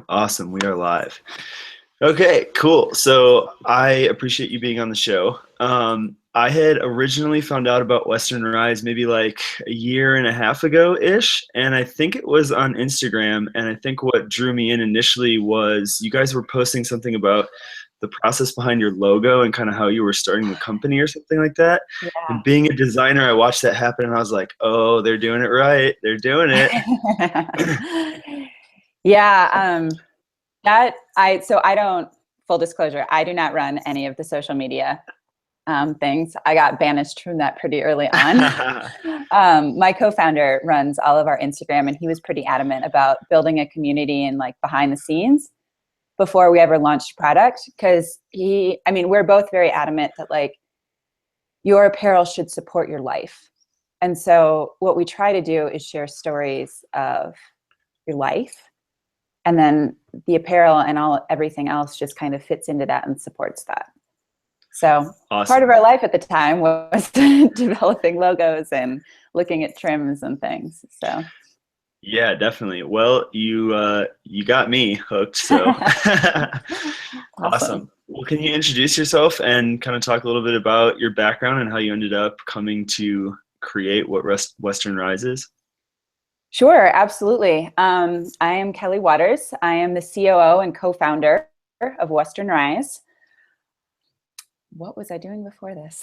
Awesome. We are live. Okay, cool. So I appreciate you being on the show. I had originally found out about Western Rise maybe like a year and a half ago-ish, and I think it was on Instagram. And I think what drew me in initially was you guys were posting something about the process behind your logo and kind of how you were starting the company or something like that. And being a designer, I watched that happen and I was like, oh, they're doing it right. They're doing it. Yeah, so I don't, full disclosure, I do not run any of the social media things. I got banished from that pretty early on. My co-founder runs all of our Instagram, and he was pretty adamant about building a community and like behind the scenes before we ever launched product. Because we're both very adamant that like your apparel should support your life. And so what we try to do is share stories of your life. And then the apparel and everything else just kind of fits into that and supports that. So Awesome. Part of our life at the time was developing logos and looking at trims and things. So yeah, definitely. Well, you got me hooked. So awesome. Well, can you introduce yourself and kind of talk a little bit about your background and how you ended up coming to create what Western Rise is? Sure, absolutely. I am Kelly Waters. I am the COO and co-founder of Western Rise. What was I doing before this?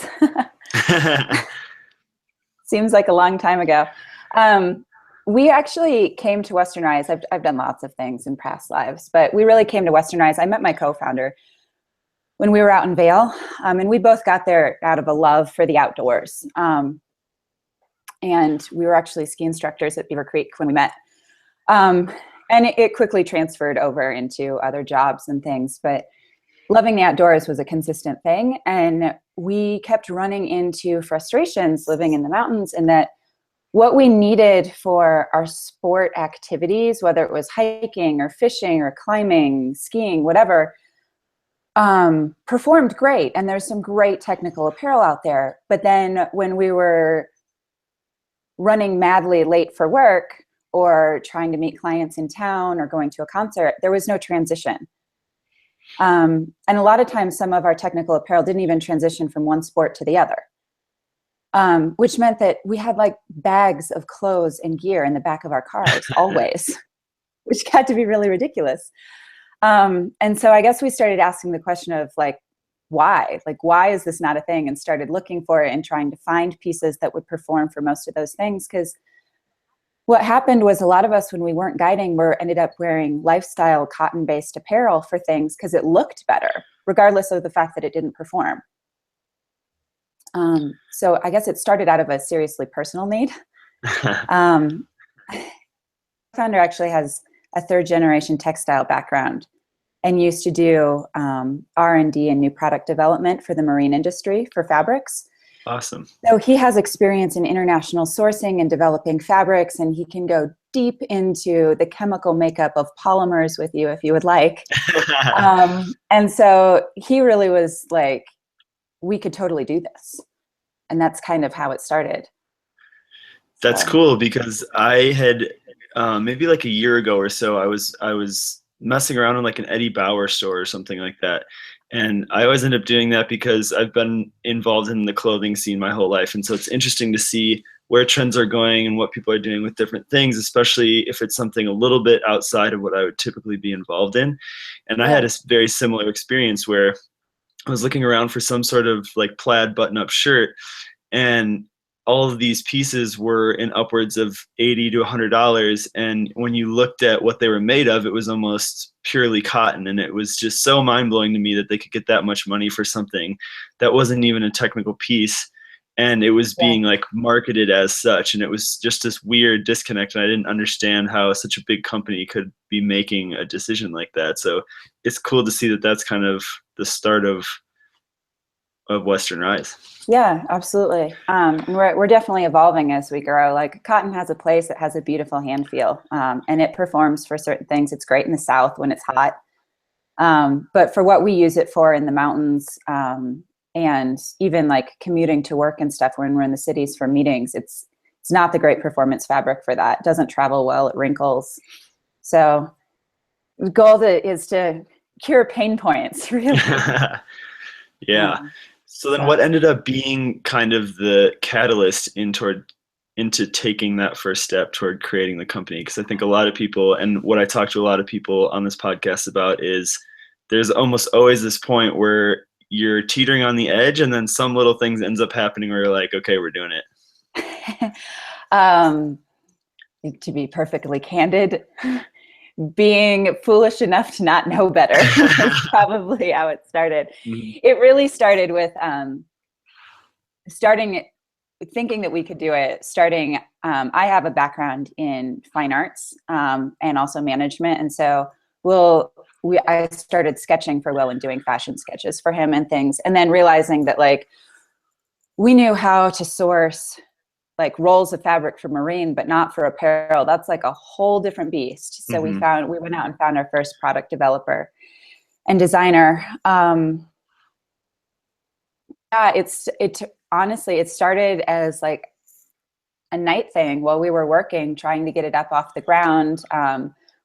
Seems like a long time ago. We actually came to Western Rise. I've done lots of things in past lives, but we really came to Western Rise. I met my co-founder when we were out in Vail, and we both got there out of a love for the outdoors. And we were actually ski instructors at Beaver Creek when we met. And it quickly transferred over into other jobs and things, but loving the outdoors was a consistent thing. And we kept running into frustrations living in the mountains, and that what we needed for our sport activities, whether it was hiking or fishing or climbing, skiing, whatever, performed great. And there's some great technical apparel out there. But then when we were running madly late for work or trying to meet clients in town or going to a concert, there was no transition. And a lot of times some of our technical apparel didn't even transition from one sport to the other, which meant that we had like bags of clothes and gear in the back of our cars always, which got to be really ridiculous. And so I guess we started asking the question of like, why? Like, why is this not a thing? And started looking for it and trying to find pieces that would perform for most of those things. Because what happened was a lot of us, when we weren't guiding, ended up wearing lifestyle cotton-based apparel for things because it looked better, regardless of the fact that it didn't perform. So I guess it started out of a seriously personal need. Founder actually has a third-generation textile background and used to do R&D and new product development for the marine industry for fabrics. Awesome. So he has experience in international sourcing and developing fabrics, and he can go deep into the chemical makeup of polymers with you if you would like. And so he really was like, we could totally do this. And that's kind of how it started. That's cool, because I had maybe like a year ago or so, I was messing around in like an Eddie Bauer store or something like that. And I always end up doing that because I've been involved in the clothing scene my whole life. And so it's interesting to see where trends are going and what people are doing with different things, especially if it's something a little bit outside of what I would typically be involved in. And I had a very similar experience where I was looking around for some sort of like plaid button-up shirt, and all of these pieces were in upwards of $80 to $100. And when you looked at what they were made of, it was almost purely cotton. And it was just so mind blowing to me that they could get that much money for something that wasn't even a technical piece. And it was being like marketed as such. And it was just this weird disconnect. And I didn't understand how such a big company could be making a decision like that. So it's cool to see that that's kind of the start of Western Rise. Yeah, absolutely. We're definitely evolving as we grow. Like cotton has a place, it has a beautiful hand feel, and it performs for certain things. It's great in the South when it's hot. But for what we use it for in the mountains, and even like commuting to work and stuff when we're in the cities for meetings, it's not the great performance fabric for that. It doesn't travel well, it wrinkles. So The goal is to cure pain points, really. Yeah. So then what ended up being kind of the catalyst into taking that first step toward creating the company? Because I think a lot of people, and what I talk to a lot of people on this podcast about, is there's almost always this point where you're teetering on the edge and then some little things ends up happening where you're like, okay, we're doing it. To be perfectly candid, being foolish enough to not know better is probably how it started. Mm-hmm. It really started with thinking that we could do it. I have a background in fine arts and also management, and so I started sketching for Will and doing fashion sketches for him and things, and then realizing that like we knew how to source like rolls of fabric for marine, but not for apparel. That's like a whole different beast. So we went out and found our first product developer and designer. Honestly, it started as like a night thing while we were working, trying to get it up off the ground.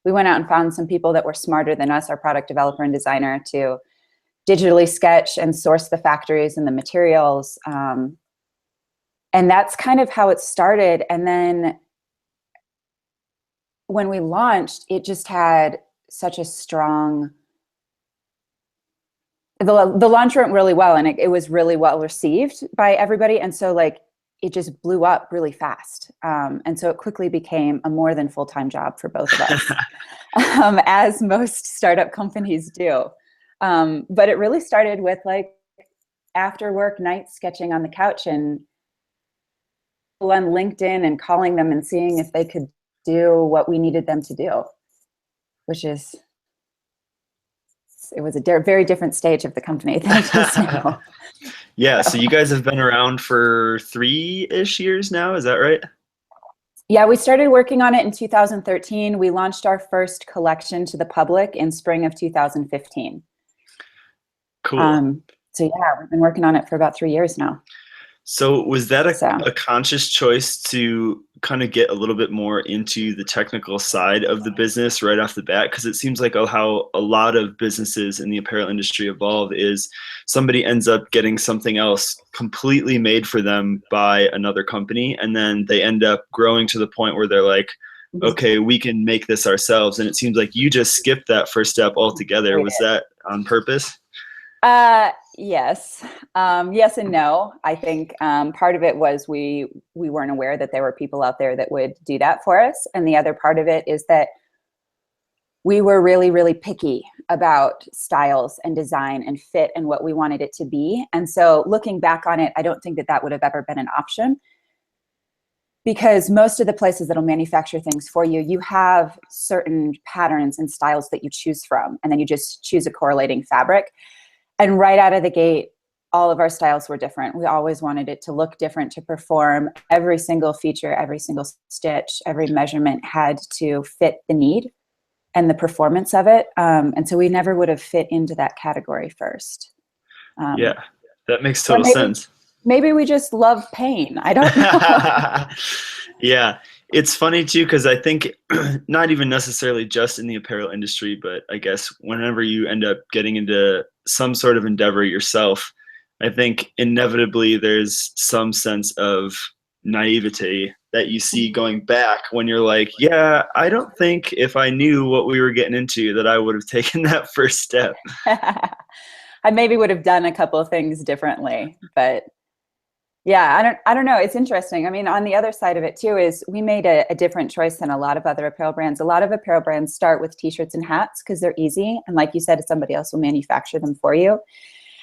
We went out and found some people that were smarter than us, our product developer and designer, to digitally sketch and source the factories and the materials. And that's kind of how it started. And then when we launched, it just had such a strong, the launch went really well, and it was really well received by everybody. And so like, it just blew up really fast. And so it quickly became a more than full-time job for both of us, as most startup companies do. But it really started with like after work nights sketching on the couch and on LinkedIn and calling them and seeing if they could do what we needed them to do, it was a very different stage of the company than it is now. Yeah, so you guys have been around for 3-ish years now, is that right? Yeah, we started working on it in 2013. We launched our first collection to the public in spring of 2015. Cool. So yeah, we've been working on it for about 3 years now. So was that a conscious choice to kind of get a little bit more into the technical side of the business right off the bat? Because it seems like how a lot of businesses in the apparel industry evolve is somebody ends up getting something else completely made for them by another company, and then they end up growing to the point where they're like, okay, we can make this ourselves. And it seems like you just skipped that first step altogether. Was that on purpose? Yes. Yes and no. I think part of it was we weren't aware that there were people out there that would do that for us. And the other part of it is that we were really, really picky about styles and design and fit and what we wanted it to be. And so looking back on it, I don't think that would have ever been an option, because most of the places that'll manufacture things for you, you have certain patterns and styles that you choose from, and then you just choose a correlating fabric. And right out of the gate, all of our styles were different. We always wanted it to look different, to perform. Every single feature, every single stitch, every measurement had to fit the need and the performance of it. And so we never would have fit into that category first. Yeah, that makes total sense. Maybe we just love pain. I don't know. Yeah. It's funny too, because I think not even necessarily just in the apparel industry, but I guess whenever you end up getting into some sort of endeavor yourself, I think inevitably there's some sense of naivety that you see going back when you're like, yeah, I don't think if I knew what we were getting into that I would have taken that first step. I maybe would have done a couple of things differently, but yeah, I don't know. It's interesting. I mean, on the other side of it too is we made a different choice than a lot of other apparel brands. A lot of apparel brands start with t-shirts and hats because they're easy. And like you said, somebody else will manufacture them for you.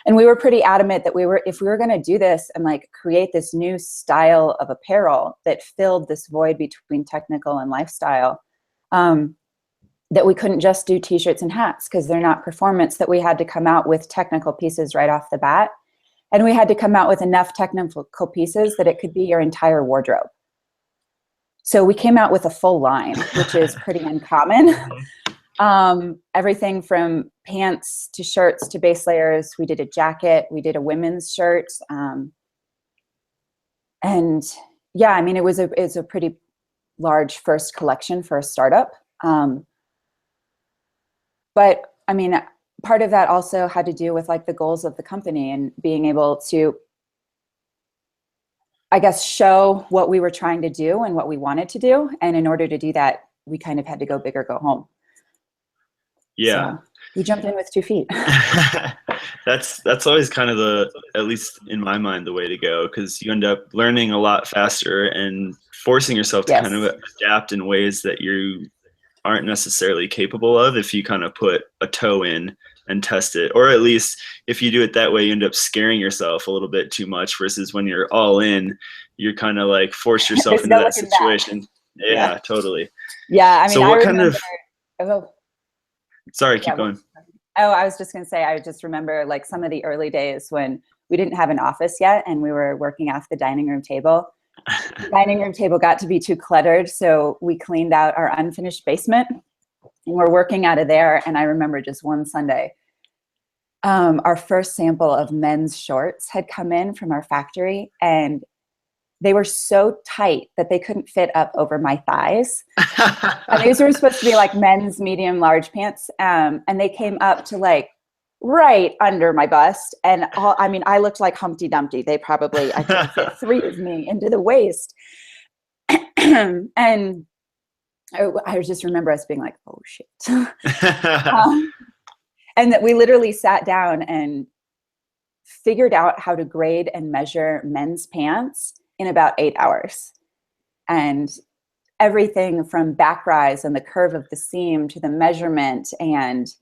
And we were pretty adamant that if we were going to do this and like create this new style of apparel that filled this void between technical and lifestyle, that we couldn't just do t-shirts and hats because they're not performance, that we had to come out with technical pieces right off the bat. And we had to come out with enough technical pieces that it could be your entire wardrobe. So we came out with a full line, which is pretty uncommon. Everything from pants to shirts to base layers. We did a jacket. We did a women's shirt. And yeah, I mean, it's a pretty large first collection for a startup. But I mean, part of that also had to do with like the goals of the company and being able to, I guess, show what we were trying to do and what we wanted to do. And in order to do that, we kind of had to go big or go home. Yeah. So we jumped in with 2 feet. That's always kind of the, at least in my mind, the way to go, because you end up learning a lot faster and forcing yourself to kind Yes. of adapt in ways that you aren't necessarily capable of if you kind of put a toe in and test it. Or at least if you do it that way, you end up scaring yourself a little bit too much, versus when you're all in, you're kind of like force yourself There's into no that looking back. situation. Yeah. Yeah, totally. Yeah. I mean, So I what kind remember, of, oh, sorry, yeah. keep going. Oh, I was just going to say, I just remember like some of the early days when we didn't have an office yet and we were working off the dining room table. The dining room table got to be too cluttered, so we cleaned out our unfinished basement and we're working out of there. And I remember just one Sunday, our first sample of men's shorts had come in from our factory, and they were so tight that they couldn't fit up over my thighs. And these were supposed to be like men's medium large pants. And they came up to like right under my bust. And I mean, I looked like Humpty Dumpty. I could fit 3 of me into the waist. And I just remember us being like, oh shit. And that we literally sat down and figured out how to grade and measure men's pants in about 8 hours. And everything from back rise and the curve of the seam to the measurement and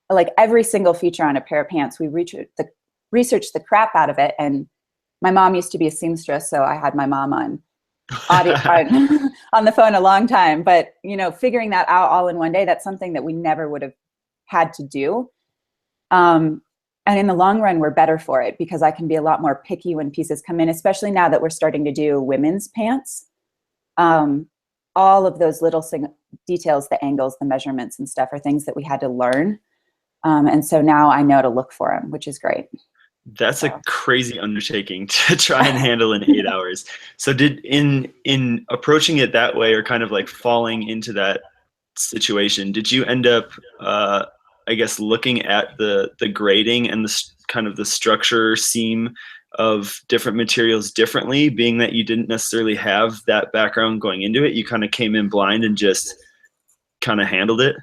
like every single feature on a pair of pants, we researched the crap out of it. And my mom used to be a seamstress, so I had my mom on audio on the phone a long time. But you know, figuring that out all in one day, that's something that we never would have had to do. And in the long run, we're better for it because I can be a lot more picky when pieces come in, especially now that we're starting to do women's pants. All of those little details, the angles, the measurements and stuff are things that we had to learn. And so now I know to look for them, which is great. That's a crazy undertaking to try and handle in 8 hours. So did in approaching it that way, or kind of like falling into that situation, did you end up, I guess, looking at the grading and the kind of the structure seam of different materials differently, being that you didn't necessarily have that background going into it? You kind of came in blind and just kind of handled it?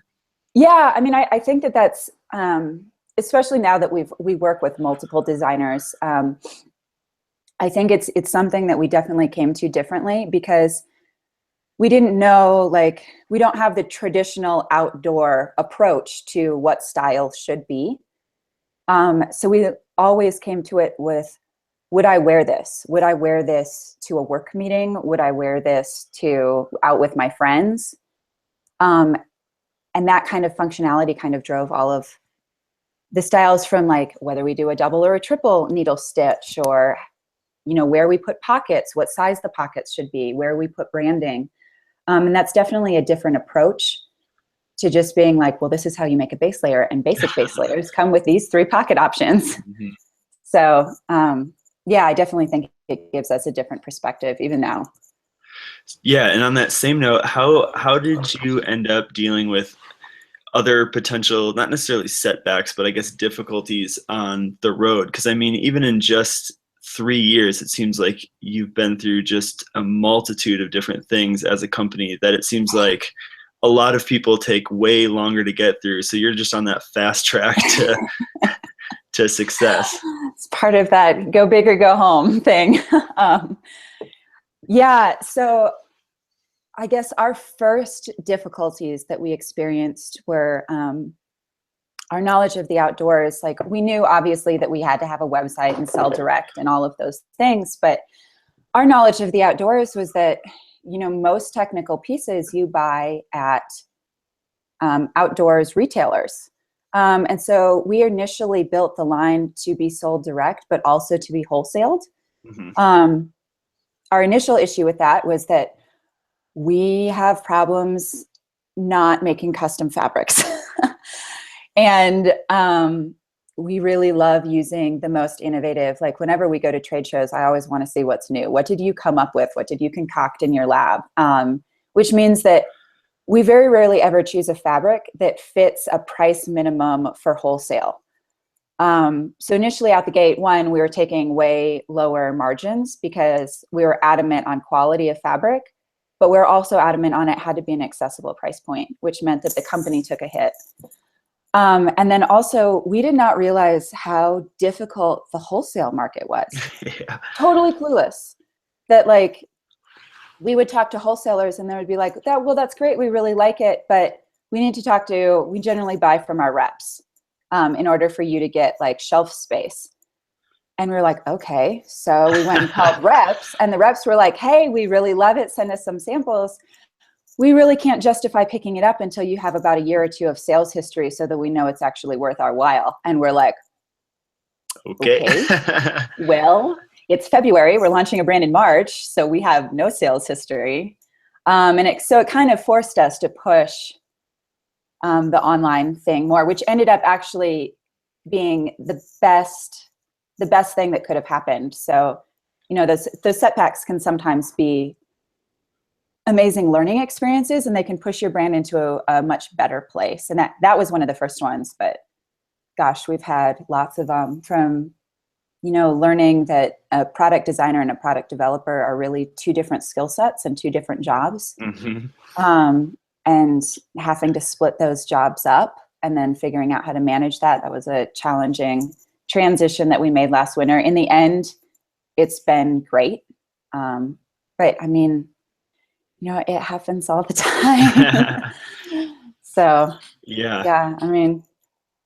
Yeah, I mean, I think that's especially now that we work with multiple designers. I think it's something that we definitely came to differently because we didn't know, like, we don't have the traditional outdoor approach to what style should be. So we always came to it with, would I wear this? Would I wear this to a work meeting? Would I wear this to out with my friends? And that kind of functionality kind of drove all of the styles, from like whether we do a double or a triple needle stitch, or, you know, where we put pockets, what size the pockets should be, where we put branding. And that's definitely a different approach to just being like, well, this is how you make a base layer, and basic base layers come with these 3 pocket options. Mm-hmm. So yeah, I definitely think it gives us a different perspective even now. Yeah, and on that same note, how did you end up dealing with other potential, not necessarily setbacks, but I guess difficulties on the road? Because I mean, even in just 3 years, it seems like you've been through just a multitude of different things as a company that it seems like a lot of people take way longer to get through. So you're just on that fast track to success. It's part of that go big or go home thing. Yeah, so I guess our first difficulties that we experienced were our knowledge of the outdoors. Like, we knew obviously that we had to have a website and sell direct and all of those things, but our knowledge of the outdoors was that, you know, most technical pieces you buy at outdoors retailers. And so we initially built the line to be sold direct, but also to be wholesaled. Mm-hmm. Our initial issue with that was that we have problems not making custom fabrics. And we really love using the most innovative, like whenever we go to trade shows, I always want to see what's new. What did you come up with? What did you concoct in your lab? Which means that we very rarely ever choose a fabric that fits a price minimum for wholesale. So initially out the gate, one, we were taking way lower margins because we were adamant on quality of fabric, but we were also adamant on it had to be an accessible price point, which meant that the company took a hit. And then also, we did not realize how difficult the wholesale market was. Yeah. Totally clueless that, like, we would talk to wholesalers and they would be like, well, that's great. We really like it, but we generally buy from our reps in order for you to get like shelf space. And we were like, okay. So we went and called reps, and the reps were like, hey, we really love it. Send us some samples. We really can't justify picking it up until you have about a year or two of sales history so that we know it's actually worth our while. And we're like, okay. Well, it's February. We're launching a brand in March, so we have no sales history. So it kind of forced us to push the online thing more, which ended up actually being the best thing that could have happened. So, those setbacks can sometimes be amazing learning experiences, and they can push your brand into a much better place. And that was one of the first ones. But gosh, we've had lots of from learning that a product designer and a product developer are really two different skill sets and two different jobs. Mm-hmm. And having to split those jobs up and then figuring out how to manage that. That was a challenging transition that we made last winter. In the end, it's been great. But I mean, it happens all the time. So, yeah, I mean,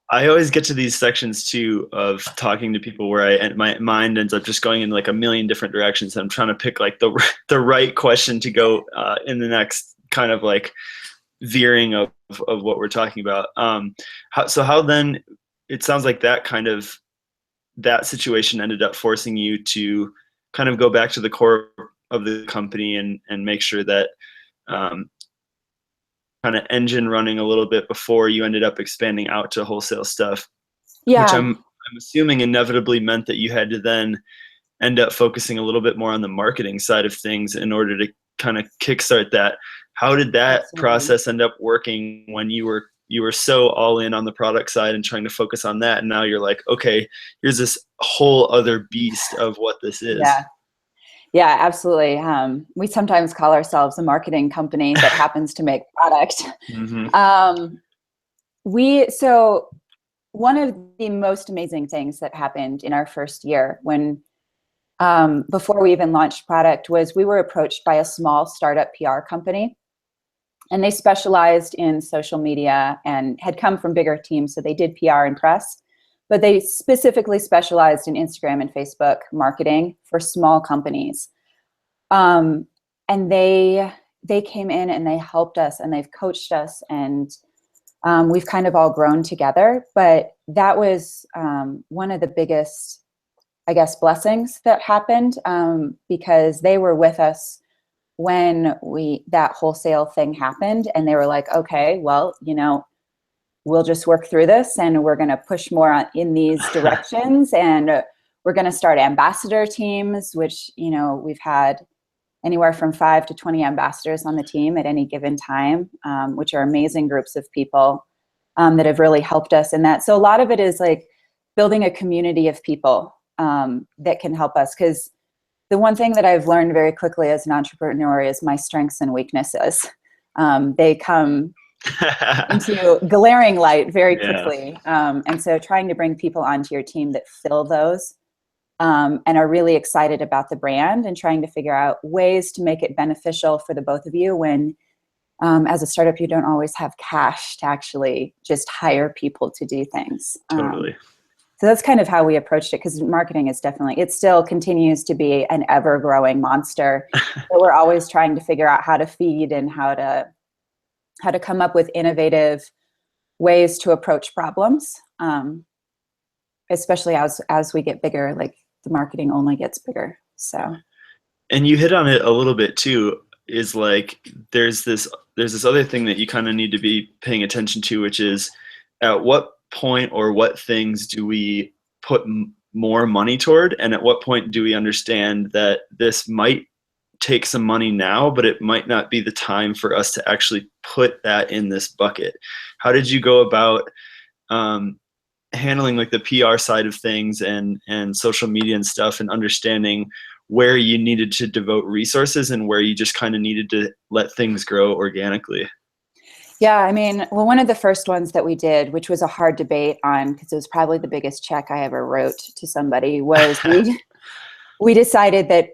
I always get to these sections too of talking to people where my mind ends up just going in like a million different directions. I'm trying to pick like the right question to go in the next kind of like veering of what we're talking about. How then, it sounds like that situation ended up forcing you to kind of go back to the core of the company and make sure that kind of engine running a little bit before you ended up expanding out to wholesale stuff. Yeah. Which I'm assuming inevitably meant that you had to then end up focusing a little bit more on the marketing side of things in order to kind of kickstart that. How did that process end up working when you were so all in on the product side and trying to focus on that, and now you're like, okay, here's this whole other beast of what this is? Yeah, absolutely. We sometimes call ourselves a marketing company that happens to make product. Mm-hmm. So one of the most amazing things that happened in our first year when before we even launched product was we were approached by a small startup PR company, and they specialized in social media and had come from bigger teams. So they did PR and press, but they specifically specialized in Instagram and Facebook marketing for small companies. And they came in and they helped us and they've coached us, and we've kind of all grown together. But that was one of the biggest, I guess, blessings that happened because they were with us when that wholesale thing happened, and they were like, okay, well, we'll just work through this, and we're going to push more in these directions, and we're going to start ambassador teams, which, we've had anywhere from 5 to 20 ambassadors on the team at any given time, which are amazing groups of people that have really helped us in that. So a lot of it is like building a community of people that can help us, because the one thing that I've learned very quickly as an entrepreneur is my strengths and weaknesses. They come into glaring light very quickly. And so trying to bring people onto your team that fill those and are really excited about the brand, and trying to figure out ways to make it beneficial for the both of you when, as a startup, you don't always have cash to actually just hire people to do things. Totally. So that's kind of how we approached it, because marketing is it still continues to be an ever-growing monster that we're always trying to figure out how to feed and how to come up with innovative ways to approach problems, especially as we get bigger. Like, the marketing only gets bigger. So, and you hit on it a little bit too, is like there's this other thing that you kind of need to be paying attention to, which is at what point or what things do we put more money toward, and at what point do we understand that this might take some money now, but it might not be the time for us to actually put that in this bucket. How did you go about handling like the PR side of things and social media and stuff, and understanding where you needed to devote resources and where you just kind of needed to let things grow organically? Yeah, I mean, well, one of the first ones that we did, which was a hard debate on, because it was probably the biggest check I ever wrote to somebody, was we decided that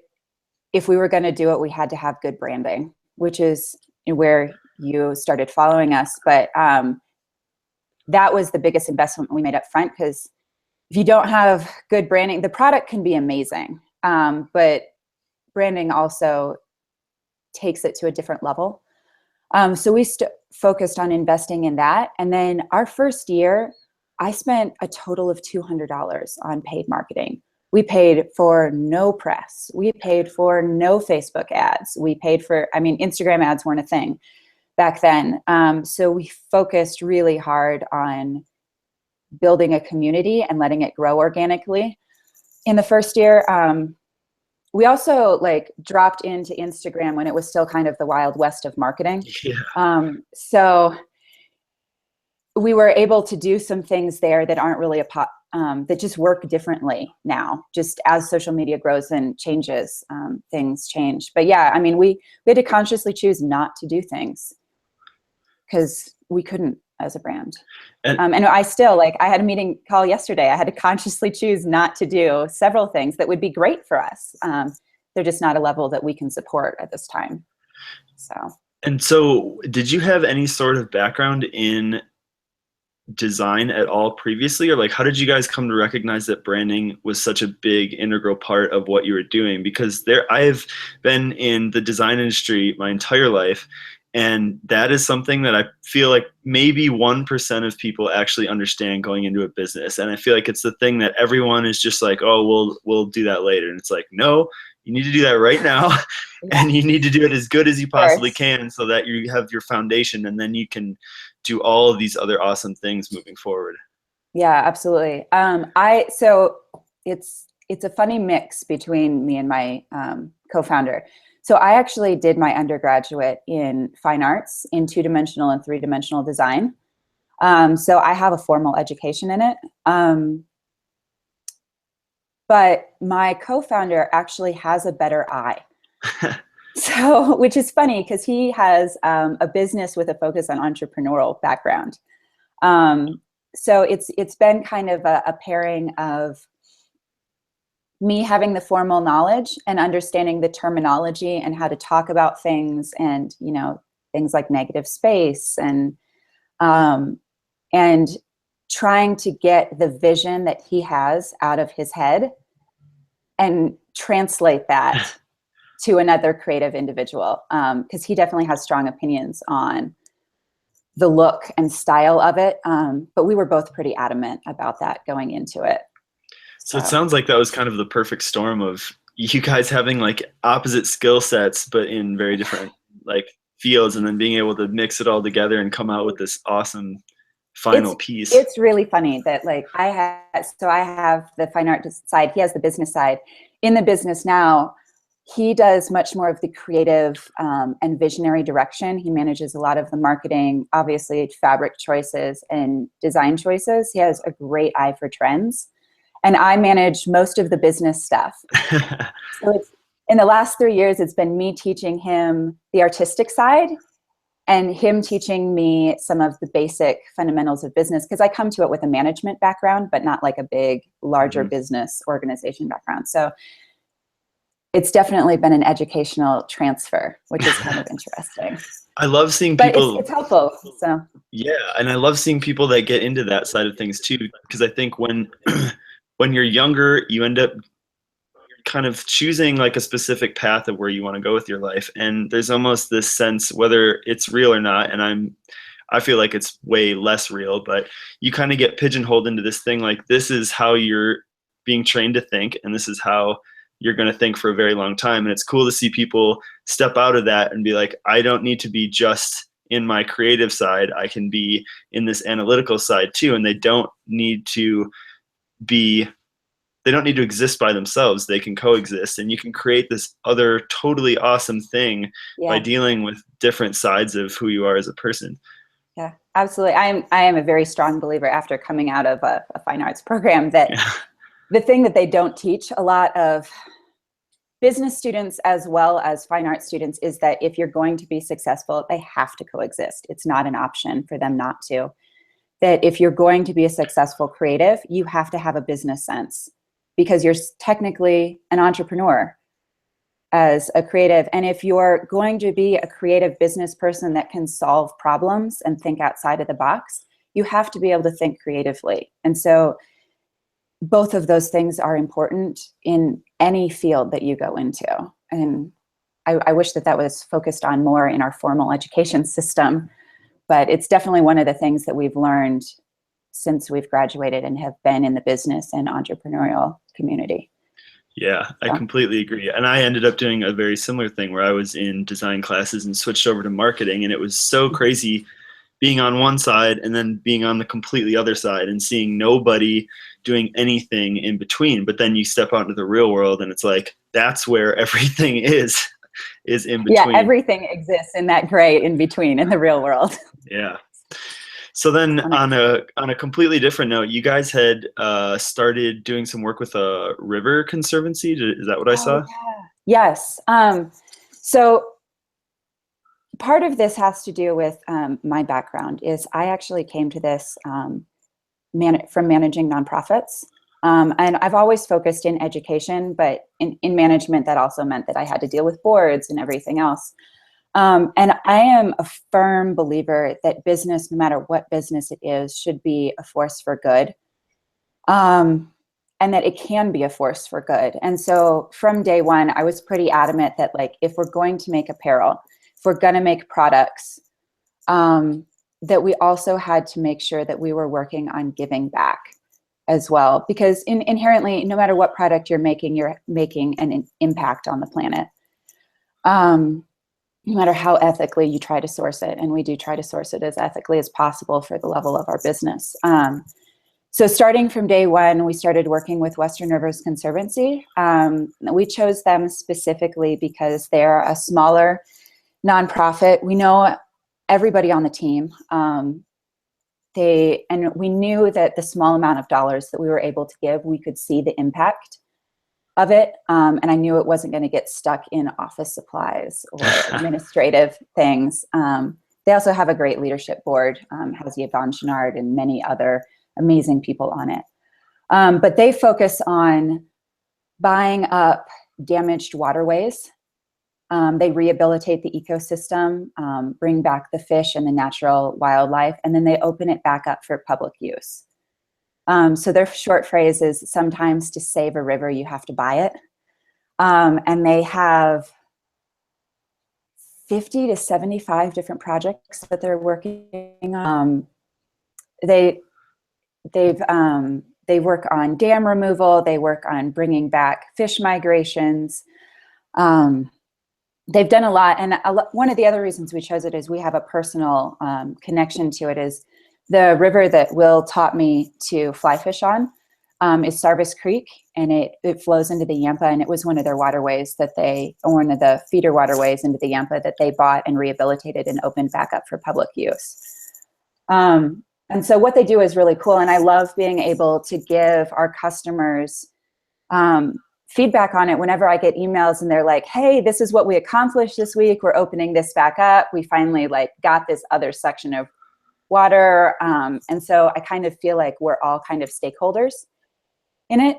if we were going to do it, we had to have good branding, which is where you started following us. But that was the biggest investment we made up front, because if you don't have good branding, the product can be amazing, but branding also takes it to a different level. So we focused on investing in that. And then our first year, I spent a total of $200 on paid marketing. We paid for no press. We paid for no Facebook ads. We paid for, I mean, Instagram ads weren't a thing back then. So we focused really hard on building a community and letting it grow organically. In the first year, we also like dropped into Instagram when it was still kind of the Wild West of marketing. Yeah. So we were able to do some things there that aren't really that just work differently now. Just as social media grows and changes, things change. But yeah, I mean, we had to consciously choose not to do things because we couldn't as a brand. And And I still, like, I had a meeting call yesterday. I had to consciously choose not to do several things that would be great for us. They're just not a level that we can support at this time. so did you have any sort of background in design at all previously, or like how did you guys come to recognize that branding was such a big integral part of what you were doing? Because I've been in the design industry my entire life, and that is something that I feel like maybe 1% of people actually understand going into a business. And I feel like it's the thing that everyone is just like, oh, we'll do that later. And it's like, no, you need to do that right now. And you need to do it as good as you possibly can so that you have your foundation, and then you can do all of these other awesome things moving forward. Yeah, absolutely. So it's a funny mix between me and my co-founder. So I actually did my undergraduate in fine arts in 2-dimensional and 3-dimensional design. So I have a formal education in it. But my co-founder actually has a better eye. So, which is funny because he has a business with a focus on entrepreneurial background. So it's been kind of a pairing of me having the formal knowledge and understanding the terminology and how to talk about things, and things like negative space, and trying to get the vision that he has out of his head and translate that to another creative individual, because he definitely has strong opinions on the look and style of it. But we were both pretty adamant about that going into it. So it sounds like that was kind of the perfect storm of you guys having like opposite skill sets, but in very different like fields, and then being able to mix it all together and come out with this awesome final piece. It's really funny that like I have the fine art side, he has the business side. In the business now, he does much more of the creative and visionary direction. He manages a lot of the marketing, obviously fabric choices and design choices. He has a great eye for trends. And I manage most of the business stuff. So in the last 3 years, it's been me teaching him the artistic side and him teaching me some of the basic fundamentals of business, because I come to it with a management background, but not like a big, larger business organization background. So it's definitely been an educational transfer, which is kind of interesting. I love seeing people. But it's helpful. So yeah, and I love seeing people that get into that side of things too, because I think when when you're younger, you end up kind of choosing like a specific path of where you want to go with your life, and there's almost this sense, whether it's real or not, and I feel like it's way less real, but you kind of get pigeonholed into this thing like this is how you're being trained to think, and this is how you're going to think for a very long time. And it's cool to see people step out of that and be like, I don't need to be just in my creative side, I can be in this analytical side too, and they don't need to be they don't need to exist by themselves. They can coexist, and you can create this other totally awesome thing by Yeah. dealing with different sides of who you are as a person. Yeah, absolutely. I am a very strong believer after coming out of a fine arts program that Yeah. the thing that they don't teach a lot of business students as well as fine art students is that if you're going to be successful, they have to coexist. It's not an option for them not to. That if you're going to be a successful creative, you have to have a business sense because you're technically an entrepreneur as a creative. And if you're going to be a creative business person that can solve problems and think outside of the box, you have to be able to think creatively. And so both of those things are important in any field that you go into. And I wish that that was focused on more in our formal education system, but it's definitely one of the things that we've learned since we've graduated and have been in the business and entrepreneurial community. Yeah, I completely agree. And I ended up doing a very similar thing where I was in design classes and switched over to marketing. And it was so crazy being on one side and then being on the completely other side and seeing nobody doing anything in between. But then you step out into the real world and it's like, that's where everything is in between. Yeah, everything exists in that gray in between in the real world. Yeah. So then on a completely different note, you guys had started doing some work with a river conservancy. Is that what I saw? Yeah. Yes. So part of this has to do with my background is I actually came to this from managing nonprofits. And I've always focused in education, but in management, that also meant that I had to deal with boards and everything else. And I am a firm believer that business, no matter what business it is, should be a force for good. And that it can be a force for good. And so from day one, I was pretty adamant that like, if we're going to make apparel, if we're going to make products, that we also had to make sure that we were working on giving back as well. Because inherently, no matter what product you're making an impact on the planet. No matter how ethically you try to source it. And we do try to source it as ethically as possible for the level of our business. So starting from day one, we started working with Western Rivers Conservancy. We chose them specifically because they're a smaller nonprofit. We know everybody on the team. And we knew that the small amount of dollars that we were able to give, we could see the impact of it. And I knew it wasn't going to get stuck in office supplies or administrative things. They also have a great leadership board, has Yvonne Chenard and many other amazing people on it. But they focus on buying up damaged waterways. They rehabilitate the ecosystem, bring back the fish and the natural wildlife, and then they open it back up for public use. So their short phrase is, sometimes to save a river, you have to buy it. And they have 50 to 75 different projects that they're working on. They work on dam removal. They work on bringing back fish migrations. They've done a lot. And one of the other reasons we chose it is we have a personal connection to it. Is the river that Will taught me to fly fish on is Sarvis Creek, and it flows into the Yampa, and it was one of their waterways one of the feeder waterways into the Yampa that they bought and rehabilitated and opened back up for public use. And so what they do is really cool, and I love being able to give our customers feedback on it whenever I get emails and they're like, hey, this is what we accomplished this week. We're opening this back up. We finally got this other section of water. And so I kind of feel like we're all kind of stakeholders in it.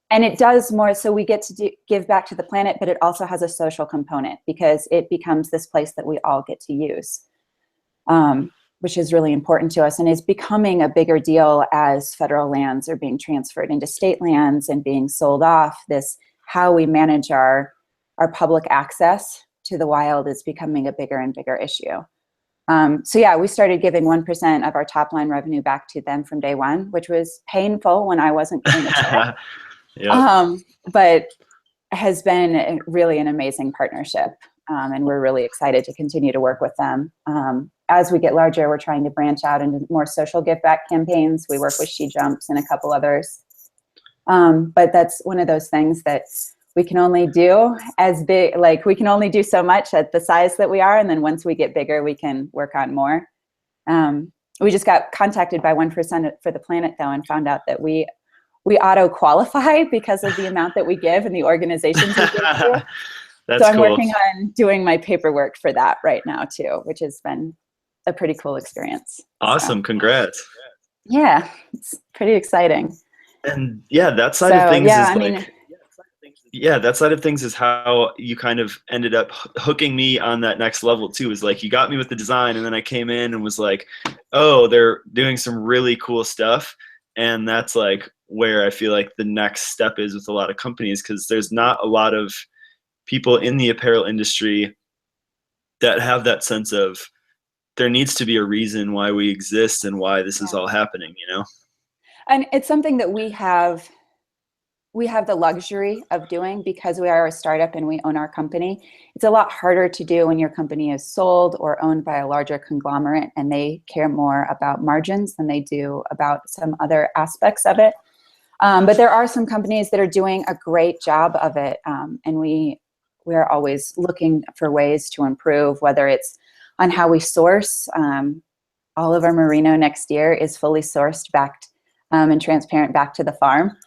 And it does more, so we get to give back to the planet, but it also has a social component because it becomes this place that we all get to use, which is really important to us and is becoming a bigger deal as federal lands are being transferred into state lands and being sold off. How we manage our public access to the wild is becoming a bigger and bigger issue. So yeah, we started giving 1% of our top line revenue back to them from day one, which was painful when I wasn't getting a check. Yep. But has been really an amazing partnership. And we're really excited to continue to work with them. As we get larger, we're trying to branch out into more social give back campaigns. We work with She Jumps and a couple others. But that's one of those things that we can only do as big, like we can only do so much at the size that we are. And then once we get bigger, we can work on more. We just got contacted by 1% for the Planet though, and found out that we auto qualify because of the amount that we give and the organizations we give to. That's so I'm cool. working on doing my paperwork for that right now too, which has been a pretty cool experience. Awesome. So, Congrats. yeah, it's pretty exciting. And yeah, that side of things yeah, is I like, mean, yeah, that side of things is how you kind of ended up hooking me on that next level too. Is like you got me with the design, and then I came in and was like, oh, they're doing some really cool stuff. And that's like where I feel like the next step is with a lot of companies, because there's not a lot of people in the apparel industry that have that sense of there needs to be a reason why we exist and why this is all happening, you know? And it's something that we have the luxury of doing because we are a startup and we own our company. It's a lot harder to do when your company is sold or owned by a larger conglomerate and they care more about margins than they do about some other aspects of it. But there are some companies that are doing a great job of it. And we're always looking for ways to improve, whether it's on how we source. All of our merino next year is fully sourced back and transparent back to the farm,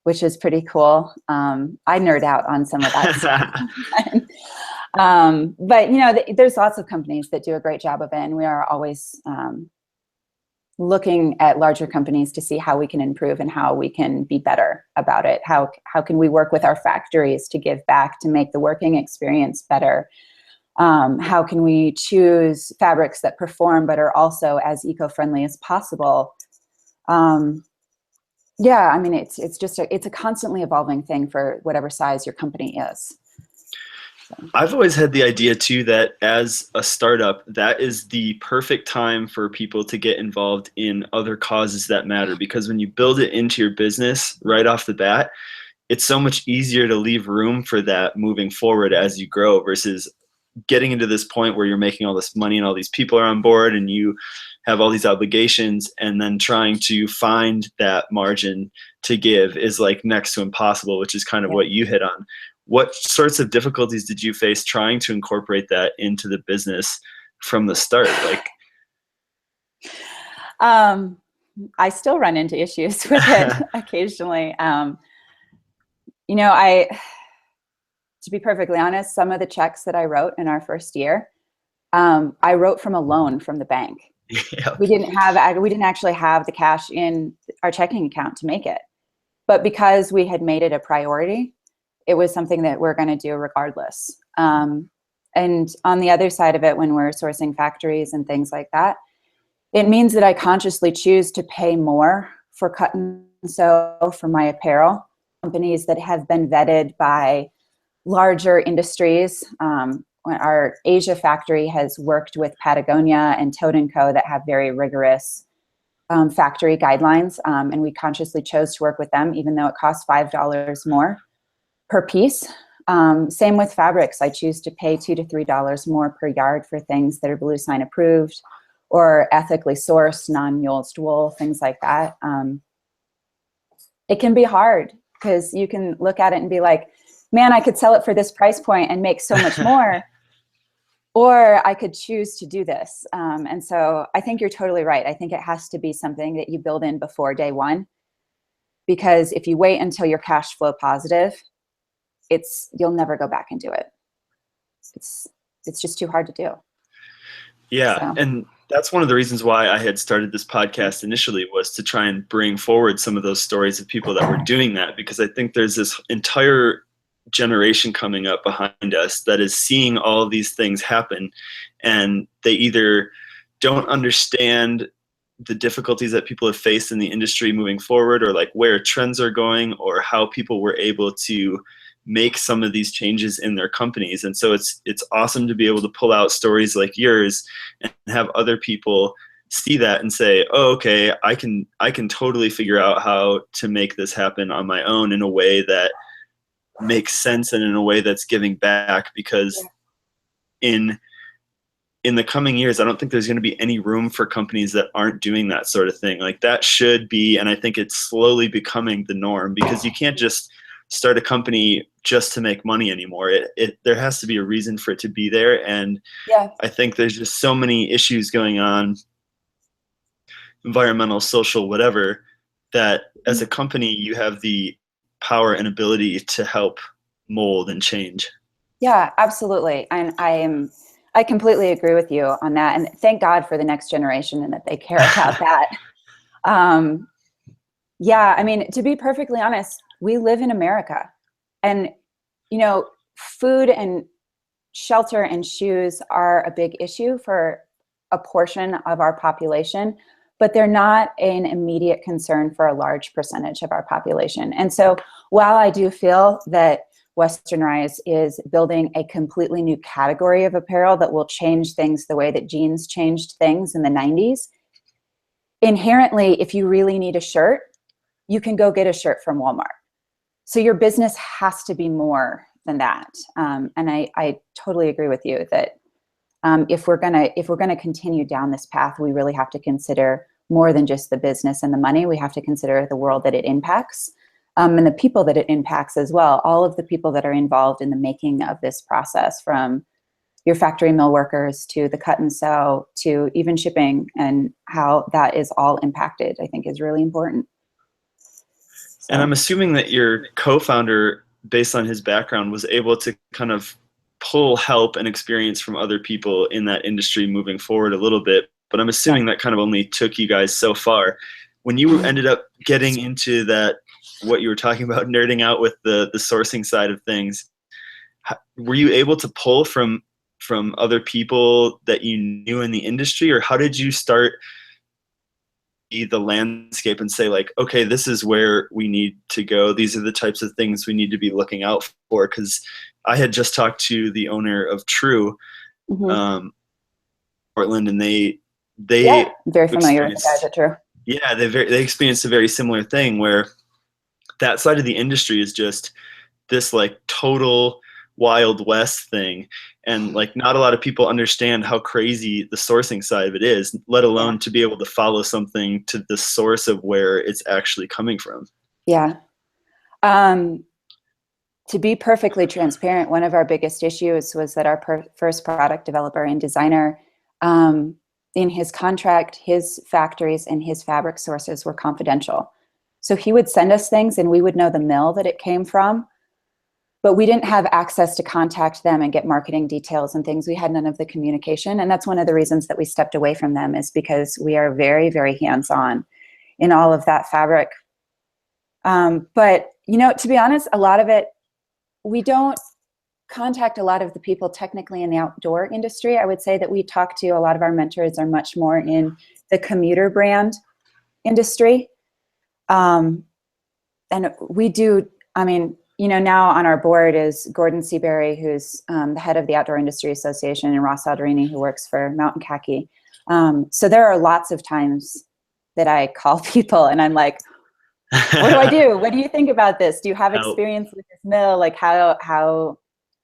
which is pretty cool. I nerd out on some of that stuff. But you know, there's lots of companies that do a great job of it, and we are always looking at larger companies to see how we can improve and how we can be better about it. How can we work with our factories to give back to make the working experience better? How can we choose fabrics that perform but are also as eco-friendly as possible? Yeah, I mean, it's a constantly evolving thing for whatever size your company is. So. I've always had the idea too that as a startup, that is the perfect time for people to get involved in other causes that matter, because when you build it into your business right off the bat, it's so much easier to leave room for that moving forward as you grow versus getting into this point where you're making all this money and all these people are on board and you have all these obligations, and then trying to find that margin to give is like next to impossible, which is kind of what you hit on. What sorts of difficulties did you face trying to incorporate that into the business from the start? Like, I still run into issues with it occasionally. You know, to be perfectly honest, some of the checks that I wrote in our first year, I wrote from a loan from the bank. yeah. We didn't actually have the cash in our checking account to make it. But because we had made it a priority, it was something that we're going to do regardless. And on the other side of it, when we're sourcing factories and things like that, it means that I consciously choose to pay more for cut and sew for my apparel. Companies that have been vetted by larger industries. Our Asia factory has worked with Patagonia and Toad & Co. that have very rigorous factory guidelines. And we consciously chose to work with them, even though it costs $5 more per piece. Same with fabrics. I choose to pay $2 to $3 more per yard for things that are Blue Sign approved or ethically sourced, non-mulesed wool, things like that. It can be hard because you can look at it and be like, man, I could sell it for this price point and make so much more. Or I could choose to do this. And so I think you're totally right. I think it has to be something that you build in before day one, because if you wait until you're cash flow positive, you'll never go back and do it. It's just too hard to do. Yeah. So. And that's one of the reasons why I had started this podcast initially, was to try and bring forward some of those stories of people that were doing that, because I think there's this entire generation coming up behind us that is seeing all of these things happen, and they either don't understand the difficulties that people have faced in the industry moving forward, or like where trends are going, or how people were able to make some of these changes in their companies. And so it's awesome to be able to pull out stories like yours and have other people see that and say, oh, okay, I can totally figure out how to make this happen on my own in a way that makes sense and in a way that's giving back. Because in in the coming years, I don't think there's going to be any room for companies that aren't doing that sort of thing. Like that should be, and I think it's slowly becoming the norm, because you can't just start a company just to make money anymore. There has to be a reason for it to be there. And Yeah. I think there's just so many issues going on, environmental, social, whatever, that as a company, you have the power and ability to help mold and change. Yeah, absolutely. And I completely agree with you on that. And thank God for the next generation and that they care about that. Yeah, I mean, to be perfectly honest, we live in America, and, you know, food and shelter and shoes are a big issue for a portion of our population, but they're not an immediate concern for a large percentage of our population. And so while I do feel that Western Rise is building a completely new category of apparel that will change things the way that jeans changed things in the 90s, inherently, if you really need a shirt, you can go get a shirt from Walmart. So your business has to be more than that. And I totally agree with you that if we're gonna continue down this path, we really have to consider more than just the business and the money. We have to consider the world that it impacts, and the people that it impacts as well. All of the people that are involved in the making of this process, from your factory mill workers to the cut and sew to even shipping, and how that is all impacted, I think is really important. So. And I'm assuming that your co-founder, based on his background, was able to kind of pull help and experience from other people in that industry moving forward a little bit. But I'm assuming that kind of only took you guys so far. When you ended up getting into that, what you were talking about, nerding out with the sourcing side of things, were you able to pull from other people that you knew in the industry, or how did you start the landscape and say, like, okay, this is where we need to go, these are the types of things we need to be looking out for? Because I had just talked to the owner of True, Portland, and they very familiar with the guys at True. Yeah, they experienced a very similar thing, where that side of the industry is just this like total Wild West thing, and like not a lot of people understand how crazy the sourcing side of it is, let alone to be able to follow something to the source of where it's actually coming from. Yeah. To be perfectly transparent, one of our biggest issues was that our first product developer and designer, in his contract, his factories and his fabric sources were confidential. So he would send us things and we would know the mill that it came from, but we didn't have access to contact them and get marketing details and things. We had none of the communication. And that's one of the reasons that we stepped away from them, is because we are very, very hands-on in all of that fabric. But, you know, to be honest, a lot of it, we don't contact a lot of the people technically in the outdoor industry. I would say that we talk to, a lot of our mentors are much more in the commuter brand industry. And we do, I mean, you know, now on our board is Gordon Seabury, who's the head of the Outdoor Industry Association, and Ross Alderini, who works for Mountain Khaki. So there are lots of times that I call people and I'm like, what do I do? What do you think about this? Do you have experience with this mill? Like, how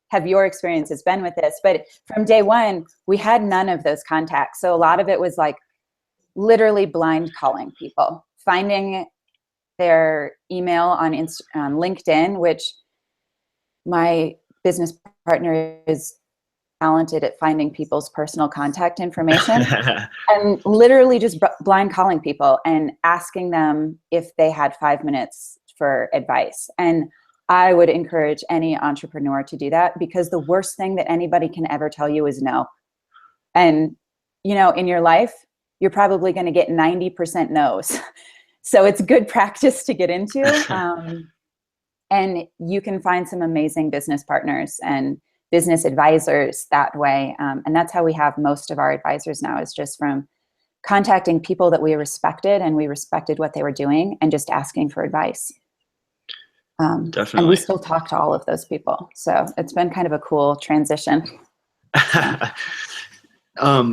have your experiences been with this? But from day one, we had none of those contacts. So a lot of it was like literally blind calling people, finding their email on LinkedIn, which my business partner is talented at finding people's personal contact information, and literally just blind calling people and asking them if they had 5 minutes for advice. And I would encourage any entrepreneur to do that, because the worst thing that anybody can ever tell you is no. And, you know, in your life, you're probably going to get 90% no's. So it's good practice to get into. And you can find some amazing business partners and business advisors that way. And that's how we have most of our advisors now, is just from contacting people that we respected and we respected what they were doing and just asking for advice. Definitely. And we still talk to all of those people. So it's been kind of a cool transition.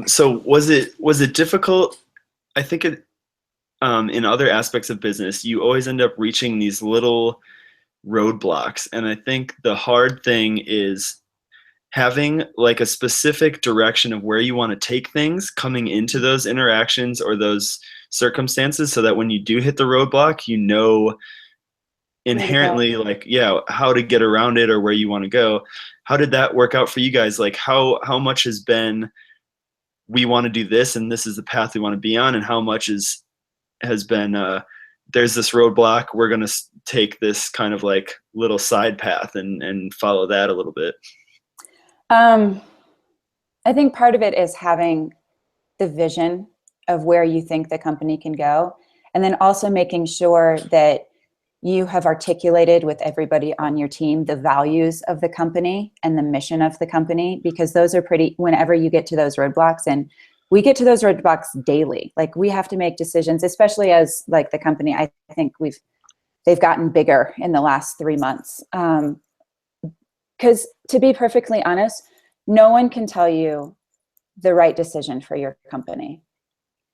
So was it difficult? I think in other aspects of business, you always end up reaching these little roadblocks. And I think the hard thing is having like a specific direction of where you want to take things coming into those interactions or those circumstances, so that when you do hit the roadblock, you know Way to go. inherently like, yeah, how to get around it or where you want to go. How did that work out for you guys? Like how much has been, we want to do this and this is the path we want to be on, and how much has been there's this roadblock, we're going to take this kind of like little side path and follow that a little bit? Um, I think part of it is having the vision of where you think the company can go, and then also making sure that you have articulated with everybody on your team the values of the company and the mission of the company, because those are pretty, whenever you get to those roadblocks, and we get to those roadblocks daily. Like we have to make decisions, especially as like the company, I think they've gotten bigger in the last 3 months. Because to be perfectly honest, no one can tell you the right decision for your company.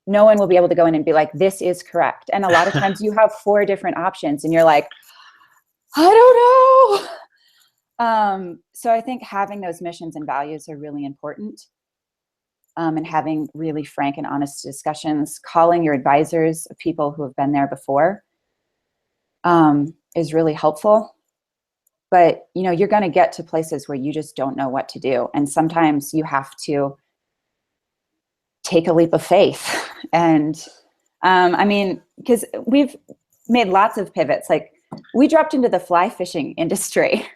No one will be able to go in and be like, this is correct. And a lot of times you have 4 different options and you're like, I don't know. So I think having those missions and values are really important. And having really frank and honest discussions, calling your advisors, people who have been there before, is really helpful. But you know, you're going to get to places where you just don't know what to do. And sometimes you have to take a leap of faith. And I mean, because we've made lots of pivots. Like we dropped into the fly fishing industry,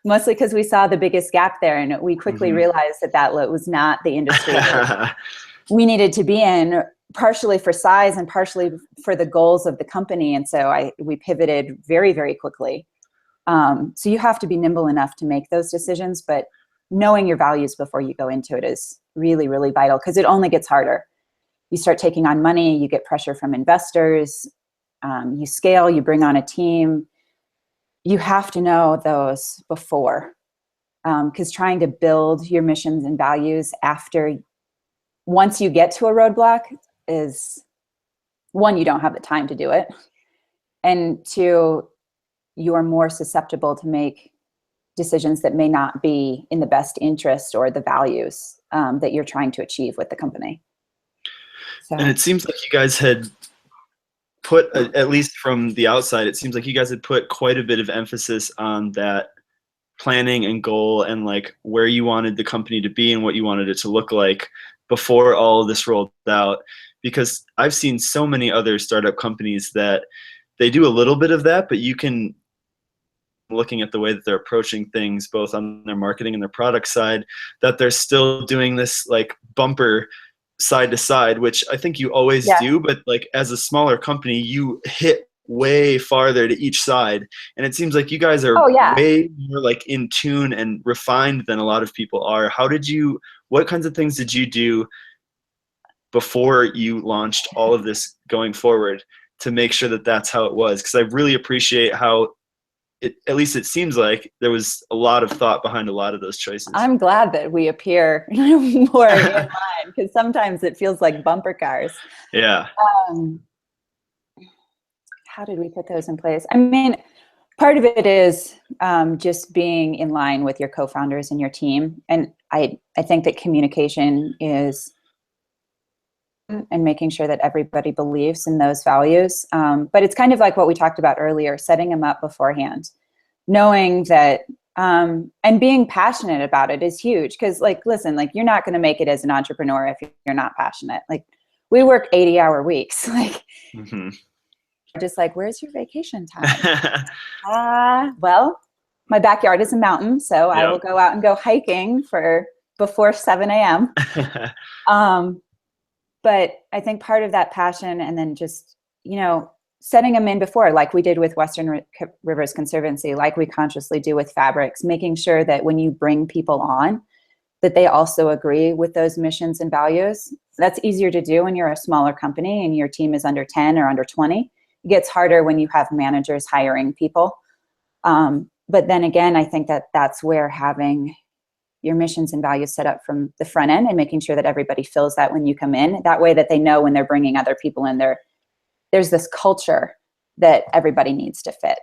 mostly because we saw the biggest gap there. And we quickly realized that was not the industry that we needed to be in, partially for size and partially for the goals of the company. And so we pivoted very, very quickly. So you have to be nimble enough to make those decisions, but knowing your values before you go into it is really, really vital, because it only gets harder. You start taking on money, you get pressure from investors, you scale, you bring on a team. You have to know those before, because trying to build your missions and values once you get to a roadblock is, one, you don't have the time to do it, and 2, you are more susceptible to make decisions that may not be in the best interest or the values that you're trying to achieve with the company. So. And it seems like you guys had put, at least from the outside, it seems like you guys had put quite a bit of emphasis on that planning and goal and like where you wanted the company to be and what you wanted it to look like before all of this rolled out. Because I've seen so many other startup companies that they do a little bit of that, but you can, looking at the way that they're approaching things, both on their marketing and their product side, that they're still doing this like bumper side to side, which I think you always do, but like as a smaller company, you hit way farther to each side. And it seems like you guys are way more like in tune and refined than a lot of people are. What kinds of things did you do before you launched all of this going forward to make sure that that's how it was? Because I really appreciate how at least it seems like there was a lot of thought behind a lot of those choices. I'm glad that we appear more in line, because sometimes it feels like bumper cars. Yeah. How did we put those in place? I mean, part of it is just being in line with your co-founders and your team. And I think that communication is, and making sure that everybody believes in those values. But it's kind of like what we talked about earlier, setting them up beforehand, knowing that, and being passionate about it is huge. Because like, listen, like you're not going to make it as an entrepreneur if you're not passionate. Like we work 80-hour weeks, like just like, where's your vacation time? Well, my backyard is a mountain, so I will go out and go hiking before 7 a.m. But I think part of that passion, and then just, setting them in before, like we did with Western Rivers Conservancy, like we consciously do with fabrics, making sure that when you bring people on, that they also agree with those missions and values. That's easier to do when you're a smaller company and your team is under 10 or under 20. It gets harder when you have managers hiring people. But then again, I think that that's where having your missions and values set up from the front end and making sure that everybody feels that when you come in, that way that they know when they're bringing other people in there, there's this culture that everybody needs to fit.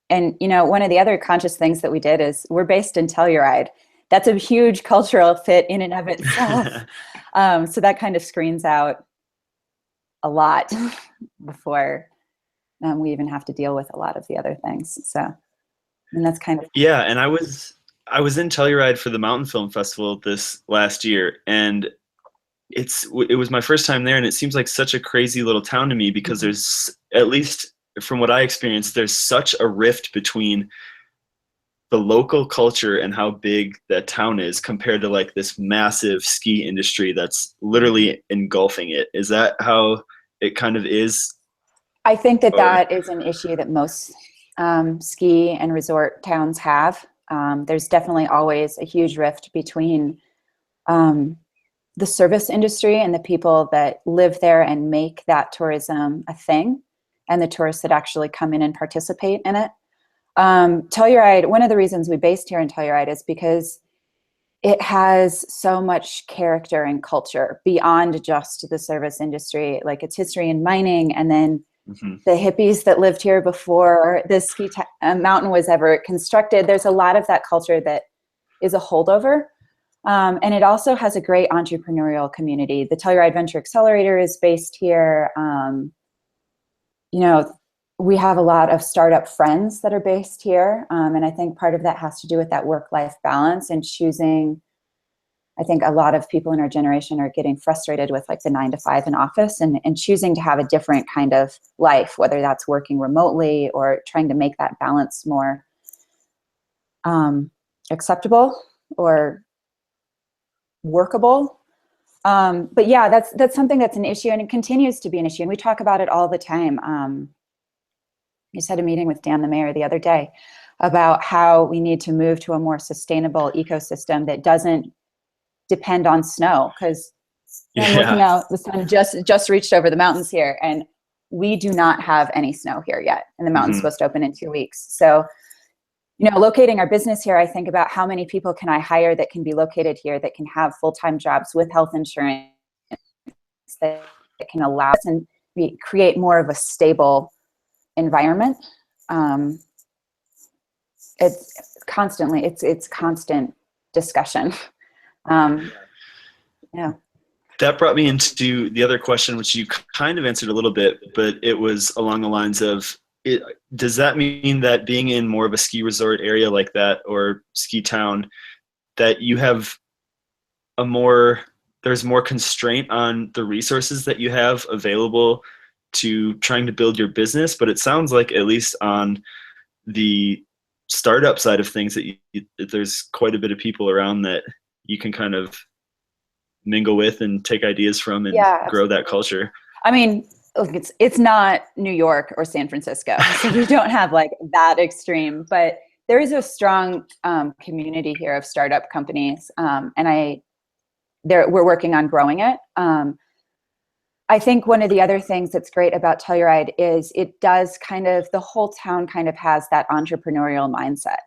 And, you know, one of the other conscious things that we did is we're based in Telluride. That's a huge cultural fit in and of itself. So that kind of screens out a lot before we even have to deal with a lot of the other things. So, and that's kind of, Yeah, and I was in Telluride for the Mountain Film Festival this last year, and it was my first time there, and it seems like such a crazy little town to me because mhm. there's, at least from what I experienced, there's such a rift between the local culture and how big that town is compared to like this massive ski industry that's literally engulfing it. Is that how it kind of is? I think that Or that is an issue that most ski and resort towns have. There's definitely always a huge rift between um, the service industry and the people that live there and make that tourism a thing, and the tourists that actually come in and participate in it. Telluride, one of the reasons we based here in Telluride is because it has so much character and culture beyond just the service industry, like its history in mining, and then Mhm. the hippies that lived here before the mountain was ever constructed. There's a lot of that culture that is a holdover. And it also has a great entrepreneurial community. The Telluride Venture Accelerator is based here. You know, we have a lot of startup friends that are based here. And I think part of that has to do with that work-life balance and choosing. I think a lot of people in our generation are getting frustrated with like the 9 to 5 in office, and choosing to have a different kind of life, whether that's working remotely or trying to make that balance more acceptable or workable. But yeah, that's something that's an issue, and it continues to be an issue. And we talk about it all the time. I just had a meeting with Dan, the mayor, the other day about how we need to move to a more sustainable ecosystem that doesn't depend on snow. Because I'm looking Yeah. out, the sun just reached over the mountains here, and we do not have any snow here yet. And the mountain's Hmm. supposed to open in 2 weeks. So, you know, locating our business here, I think about how many people can I hire that can be located here, that can have full-time jobs with health insurance, that can allow us and create more of a stable environment. Um, it's constant discussion. Um, yeah. That brought me into the other question, which you kind of answered a little bit, but it was along the lines of, does that mean that being in more of a ski resort area like that, or ski town, that you have a more, there's more constraint on the resources that you have available to trying to build your business? But it sounds like, at least on the startup side of things, that there's quite a bit of people around that you can kind of mingle with and take ideas from and Yeah, grow that absolutely. culture. I mean, look, it's not New York or San Francisco, so we don't have like that extreme, but there is a strong community here of startup companies, and we're working on growing it. I think one of the other things that's great about Telluride is it does kind of, the whole town kind of has that entrepreneurial mindset.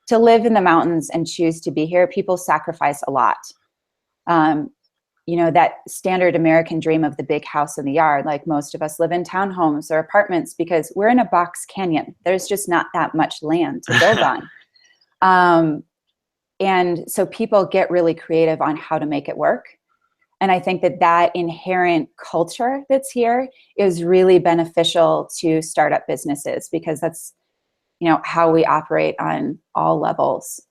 To live in the mountains and choose to be here, people sacrifice a lot. Um, you know, that standard American dream of the big house in the yard, like most of us live in townhomes or apartments because we're in a box canyon. There's just not that much land to build on. And so people get really creative on how to make it work. And I think that that inherent culture that's here is really beneficial to startup businesses, because that's, you know, how we operate on all levels.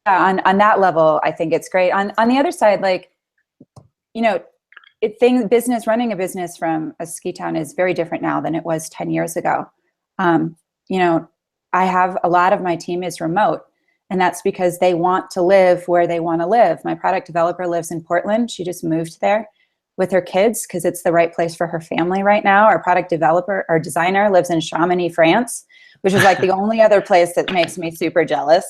On that level, I think it's great. On the other side, like, you know, running a business from a ski town is very different now than it was 10 years ago. You know, I have a lot of my team is remote, and that's because they want to live where they want to live. My product developer lives in Portland. She just moved there with her kids because it's the right place for her family right now. Our product developer, our designer, lives in Chamonix, France, which is like the only other place that makes me super jealous.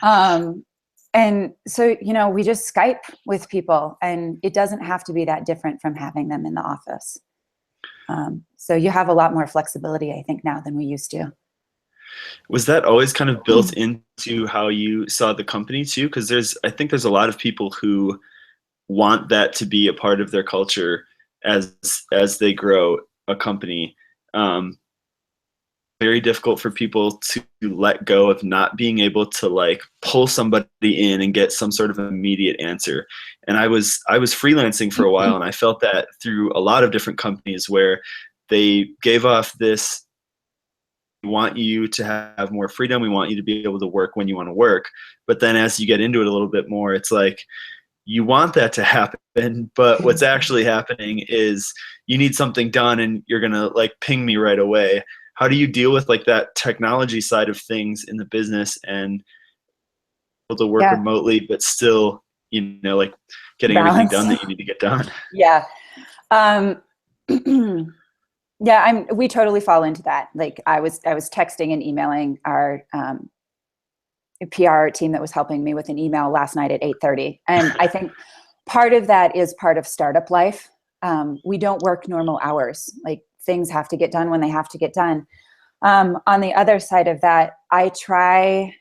And so, you know, we just Skype with people, and it doesn't have to be that different from having them in the office. So you have a lot more flexibility, I think, now than we used to. Was that always kind of built into how you saw the company too? Because I think there's a lot of people who want that to be a part of their culture as they grow a company. very difficult for people to let go of not being able to like pull somebody in and get some sort of immediate answer. And I was freelancing for a while, and I felt that through a lot of different companies where they gave off this, we want you to have more freedom, we want you to be able to work when you want to work. But then as you get into it a little bit more, it's like you want that to happen, but what's actually happening is you need something done and you're going to like ping me right away. How do you deal with like that technology side of things in the business and able to work Yeah. remotely, but still, you know, like getting everything done that you need to get done? Yeah. Yeah, we totally fall into that. Like I was texting and emailing our PR team that was helping me with an email last night at 8:30. And I think part of that is part of startup life. We don't work normal hours. Like things have to get done when they have to get done. On the other side of that, I try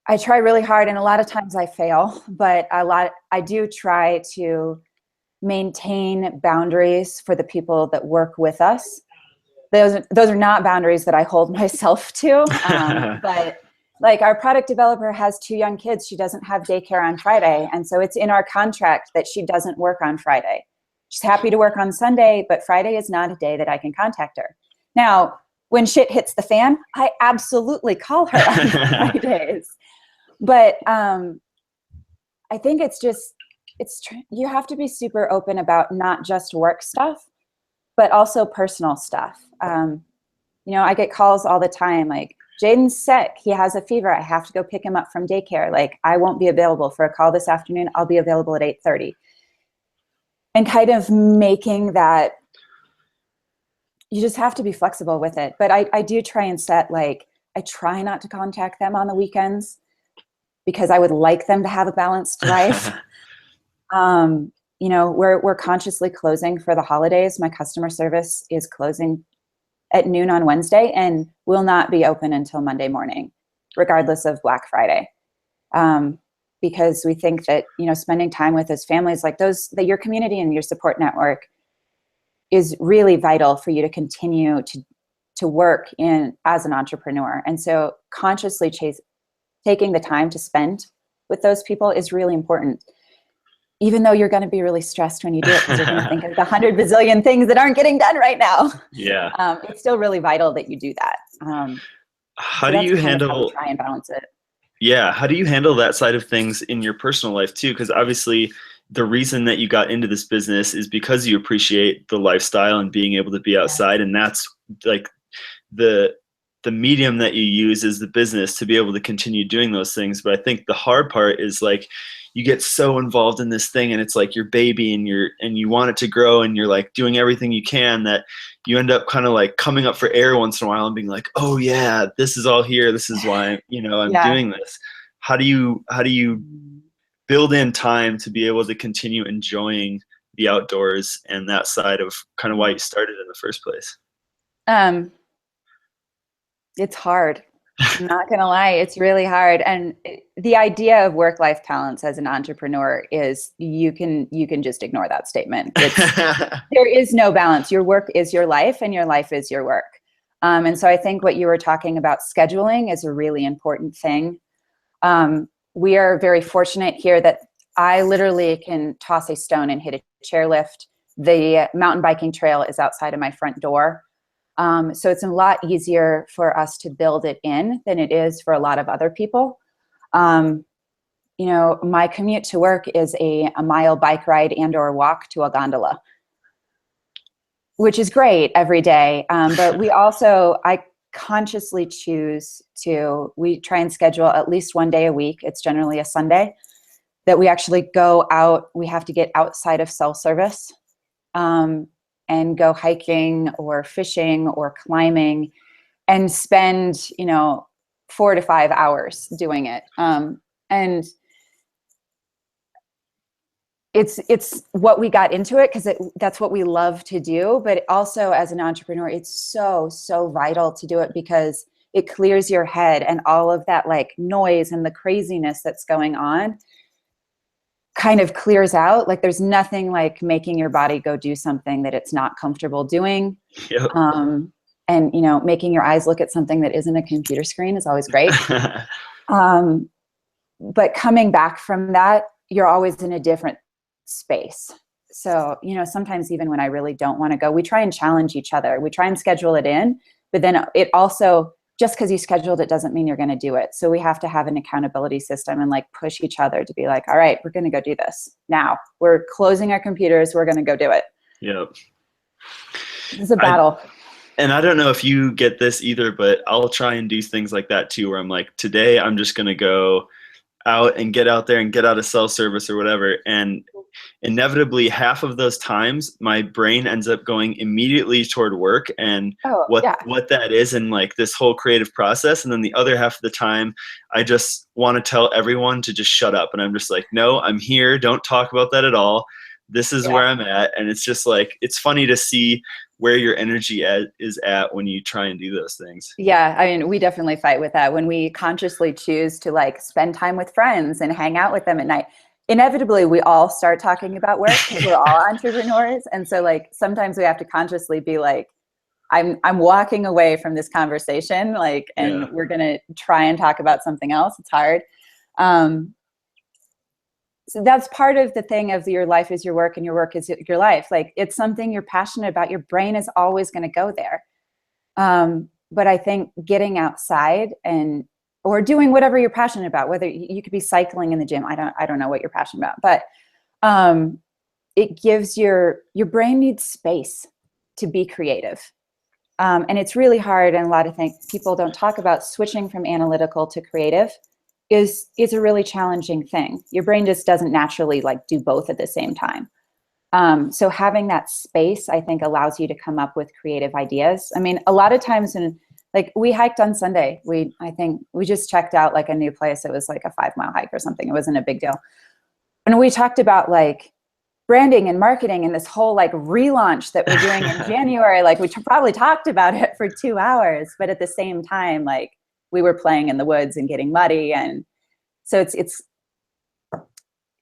really hard, and a lot of times I fail, but I do try to maintain boundaries for the people that work with us. Those are not boundaries that I hold myself to, but like our product developer has 2 young kids. She doesn't have daycare on Friday. And so it's in our contract that she doesn't work on Friday. She's happy to work on Sunday, but Friday is not a day that I can contact her. Now, when shit hits the fan, I absolutely call her on Fridays. But I think you have to be super open about not just work stuff, but also personal stuff. I get calls all the time like, Jaden's sick. He has a fever. I have to go pick him up from daycare. Like, I won't be available for a call this afternoon. I'll be available at 8:30. And kind of making that, you just have to be flexible with it. But I do try and set, like, I try not to contact them on the weekends because I would like them to have a balanced life. We're consciously closing for the holidays. My customer service is closing at noon on Wednesday and will not be open until Monday morning, regardless of Black Friday. Because we think that, spending time with his families like those, that your community and your support network is really vital for you to continue to work as an entrepreneur. And so consciously taking the time to spend with those people is really important. Even though you're going to be really stressed when you do it because you're going to think of the 100 bazillion things that aren't getting done right now. Yeah. It's still really vital that you do that. How do you handle, how we try and balance it? Yeah. How do you handle that side of things in your personal life too? Because obviously the reason that you got into this business is because you appreciate the lifestyle and being able to be outside. Yeah. And that's like the medium that you use is the business to be able to continue doing those things. But I think the hard part is like, you get so involved in this thing and it's like your baby and you want it to grow and you're like doing everything you can that you end up kind of like coming up for air once in a while and being like, oh yeah, this is all here. This is why, I'm doing this. How do you build in time to be able to continue enjoying the outdoors and that side of kind of why you started in the first place? It's hard. I'm not going to lie. It's really hard. And the idea of work-life balance as an entrepreneur is you can just ignore that statement. There is no balance. Your work is your life and your life is your work. And so I think what you were talking about, scheduling, is a really important thing. We are very fortunate here that I literally can toss a stone and hit a chairlift. The mountain biking trail is outside of my front door. So it's a lot easier for us to build it in than it is for a lot of other people. My commute to work is a mile bike ride and or walk to a gondola, which is great every day. But I consciously choose we try and schedule at least one day a week. It's generally a Sunday that we actually go out. We have to get outside of cell service. And go hiking or fishing or climbing and spend, 4 to 5 hours doing it. And it's what we got into it because that's what we love to do. But also as an entrepreneur, it's so, so vital to do it because it clears your head and all of that like noise and the craziness that's going on kind of clears out. Like there's nothing like making your body go do something that it's not comfortable doing. Yep. And, making your eyes look at something that isn't a computer screen is always great. But coming back from that, you're always in a different space. So, sometimes even when I really don't want to go, we try and challenge each other. We try and schedule it in, but then it also, just because you scheduled it doesn't mean you're going to do it. So we have to have an accountability system and like push each other to be like, all right, we're going to go do this now. We're closing our computers. We're going to go do it. Yep. It's a battle. And I don't know if you get this either, but I'll try and do things like that too, where I'm like, today I'm just going to go out and get out there and get out of cell service or whatever. And inevitably half of those times my brain ends up going immediately toward work and what that is and like this whole creative process. And then the other half of the time I just want to tell everyone to just shut up. And I'm just like, no, I'm here. Don't talk about that at all. This is where I'm at. And it's just like, it's funny to see where your energy is at when you try and do those things. Yeah. I mean, we definitely fight with that when we consciously choose to like spend time with friends and hang out with them at night. Inevitably, we all start talking about work because we're all entrepreneurs. And so like, sometimes we have to consciously be like, I'm walking away from this conversation, like, and we're going to try and talk about something else. It's hard. So that's part of the thing of your life is your work and your work is your life. Like it's something you're passionate about. Your brain is always going to go there. But I think getting outside or doing whatever you're passionate about, whether you could be cycling in the gym. I don't know what you're passionate about, but it gives your brain needs space to be creative. And it's really hard. And a lot of things people don't talk about switching from analytical to creative is a really challenging thing. Your brain just doesn't naturally like do both at the same time. So having that space, I think, allows you to come up with creative ideas. I mean, a lot of times like we hiked on Sunday, I think we just checked out like a new place. It was like a 5-mile hike or something. It wasn't a big deal. And we talked about like branding and marketing and this whole like relaunch that we're doing in January. Like we probably talked about it for 2 hours, but at the same time, like we were playing in the woods and getting muddy. And so it's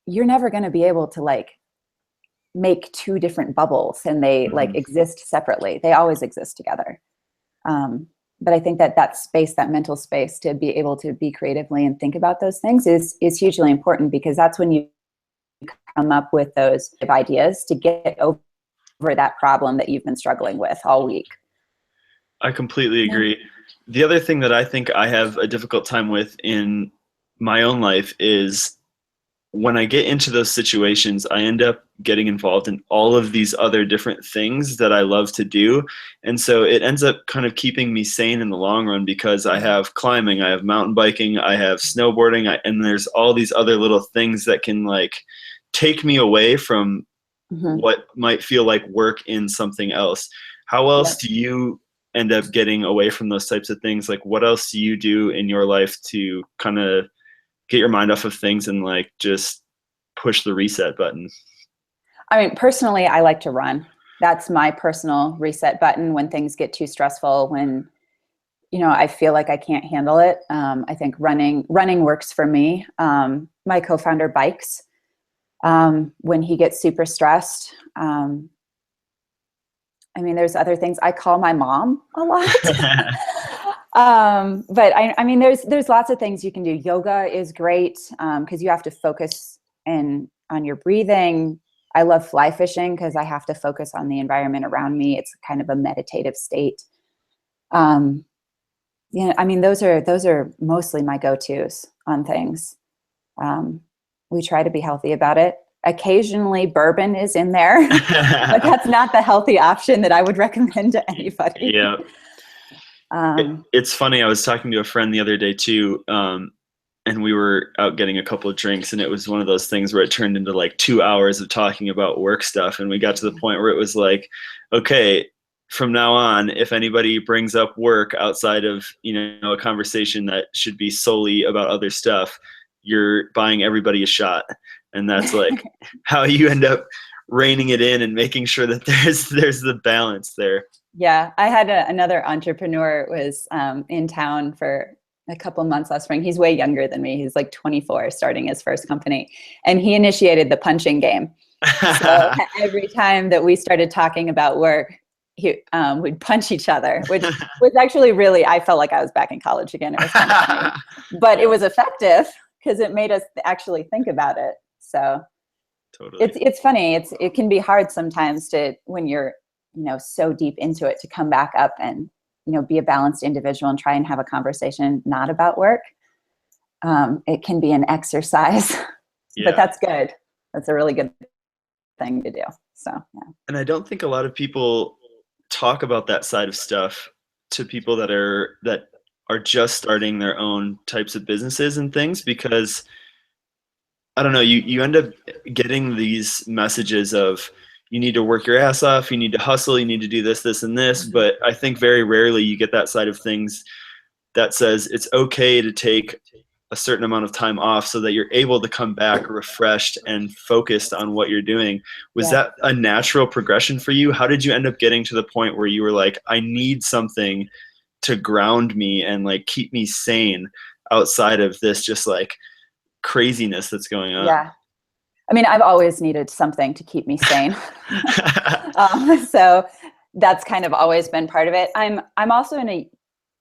you're never going to be able to like make two different bubbles and they like exist separately. They always exist together. But I think that space, that mental space to be able to be creatively and think about those things is hugely important, because that's when you come up with those ideas to get over that problem that you've been struggling with all week. I completely agree. The other thing that I think I have a difficult time with in my own life is when I get into those situations, I end up getting involved in all of these other different things that I love to do. And so it ends up kind of keeping me sane in the long run, because I have climbing, I have mountain biking, I have snowboarding, and there's all these other little things that can like take me away from what might feel like work in something else. How else do you end up getting away from those types of things? Like what else do you do in your life to kind of get your mind off of things and like just push the reset button? I mean, personally, I like to run. That's my personal reset button when things get too stressful, when, I feel like I can't handle it. I think running works for me. My co-founder bikes when he gets super stressed. I mean, there's other things. I call my mom a lot. But I mean, there's lots of things you can do. Yoga is great because you have to focus on your breathing. I love fly fishing because I have to focus on the environment around me. It's kind of a meditative state. I mean, those are mostly my go-tos on things. We try to be healthy about it. Occasionally bourbon is in there, but that's not the healthy option that I would recommend to anybody. Yeah. It's funny. I was talking to a friend the other day too, and we were out getting a couple of drinks, and it was one of those things where it turned into like 2 hours of talking about work stuff. And we got to the point where it was like, okay, from now on, if anybody brings up work outside of, a conversation that should be solely about other stuff, you're buying everybody a shot. And that's like how you end up reining it in and making sure that there's the balance there. Yeah, I had another entrepreneur was in town for a couple months last spring. He's way younger than me. He's like 24, starting his first company. And he initiated the punching game. So every time that we started talking about work, we'd punch each other, which was actually really, I felt like I was back in college again. It was kind of funny, but it was effective because it made us actually think about it. So Totally. it's funny. It can be hard sometimes to, when you're, so deep into it, to come back up and, be a balanced individual and try and have a conversation not about work. It can be an exercise, but that's good. That's a really good thing to do. So, yeah. And I don't think a lot of people talk about that side of stuff to people that are just starting their own types of businesses and things, because I don't know, you end up getting these messages of, you need to work your ass off, you need to hustle, you need to do this, this, and this. But I think very rarely you get that side of things that says it's okay to take a certain amount of time off so that you're able to come back refreshed and focused on what you're doing. Was that a natural progression for you? How did you end up getting to the point where you were like, I need something to ground me and like keep me sane outside of this just like craziness that's going on? Yeah. I mean, I've always needed something to keep me sane. So that's kind of always been part of it. I'm also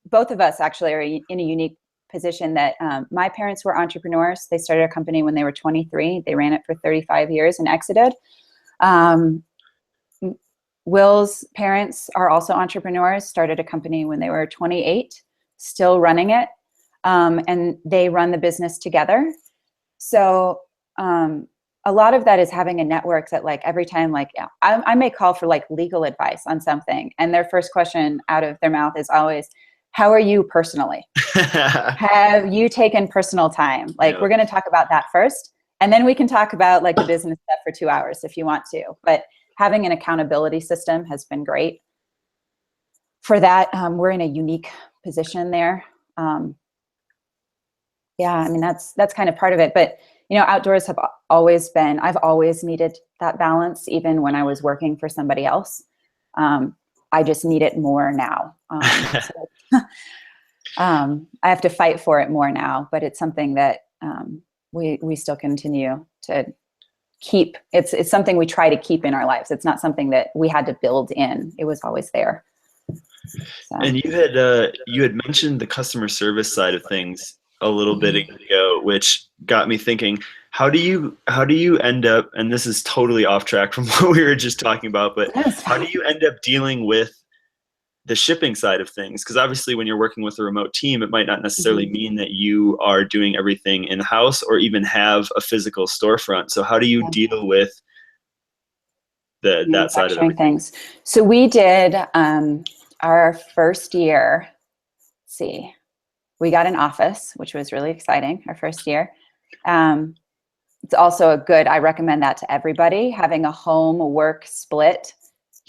both of us actually are in a unique position that my parents were entrepreneurs. They started a company when they were 23. They ran it for 35 years and exited. Will's parents are also entrepreneurs, started a company when they were 28, still running it. And they run the business together. So a lot of that is having a network that, like, every time, like, I may call for like legal advice on something, and their first question out of their mouth is always, how are you personally? Have you taken personal time? Like, we're going to talk about that first, and then we can talk about like the business stuff for 2 hours if you want to. But having an accountability system has been great for that. We're in a unique position there. Yeah, I mean, that's kind of part of it. But outdoors have always been, I've always needed that balance, even when I was working for somebody else. I just need it more now. I have to fight for it more now, but it's something that we still continue to keep. It's something we try to keep in our lives. It's not something that we had to build in. It was always there. So. And you had mentioned the customer service side of things a little bit ago, which got me thinking, how do you end up, and this is totally off track from what we were just talking about, but how do you end up dealing with the shipping side of things? Because obviously when you're working with a remote team, it might not necessarily mean that you are doing everything in-house or even have a physical storefront. So how do you deal with that side of everything? Things. So we did our first year, let's see, we got an office, which was really exciting, our first year. It's also I recommend that to everybody, having a home work split.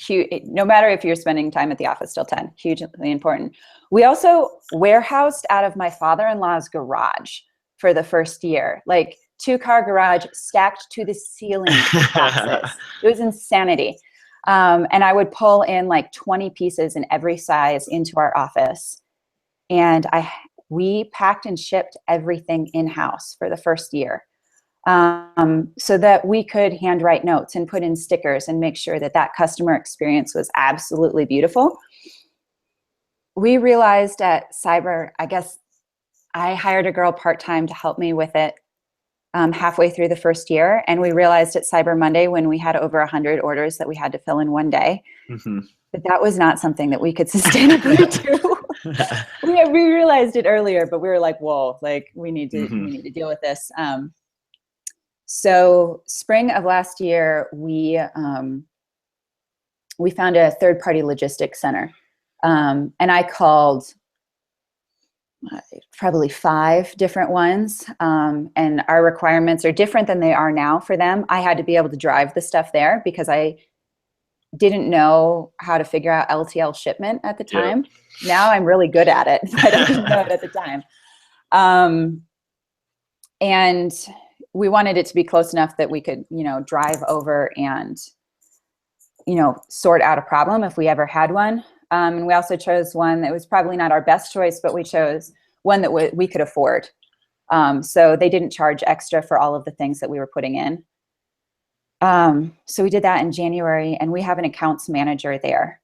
No matter if you're spending time at the office till 10, hugely important. We also warehoused out of my father-in-law's garage for the first year, like 2-car garage stacked to the ceiling with boxes. It was insanity. And I would pull in like 20 pieces in every size into our office. And we packed and shipped everything in-house for the first year, so that we could handwrite notes and put in stickers and make sure that customer experience was absolutely beautiful. We realized at Cyber, I guess I hired a girl part-time to help me with it halfway through the first year. And we realized at Cyber Monday, when we had over 100 orders that we had to fill in one day, that was not something that we could sustainably do. We realized it earlier, but we were like, whoa, like we need to deal with this. So spring of last year, we found a third-party logistics center. And I called probably 5 different ones. And our requirements are different than they are now for them. I had to be able to drive the stuff there because I didn't know how to figure out LTL shipment at the time. Now I'm really good at it, but I didn't know it at the time. And we wanted it to be close enough that we could, drive over and, sort out a problem if we ever had one. And we also chose one that was probably not our best choice, but we chose one that we could afford. So they didn't charge extra for all of the things that we were putting in. So we did that in January, and we have an accounts manager there.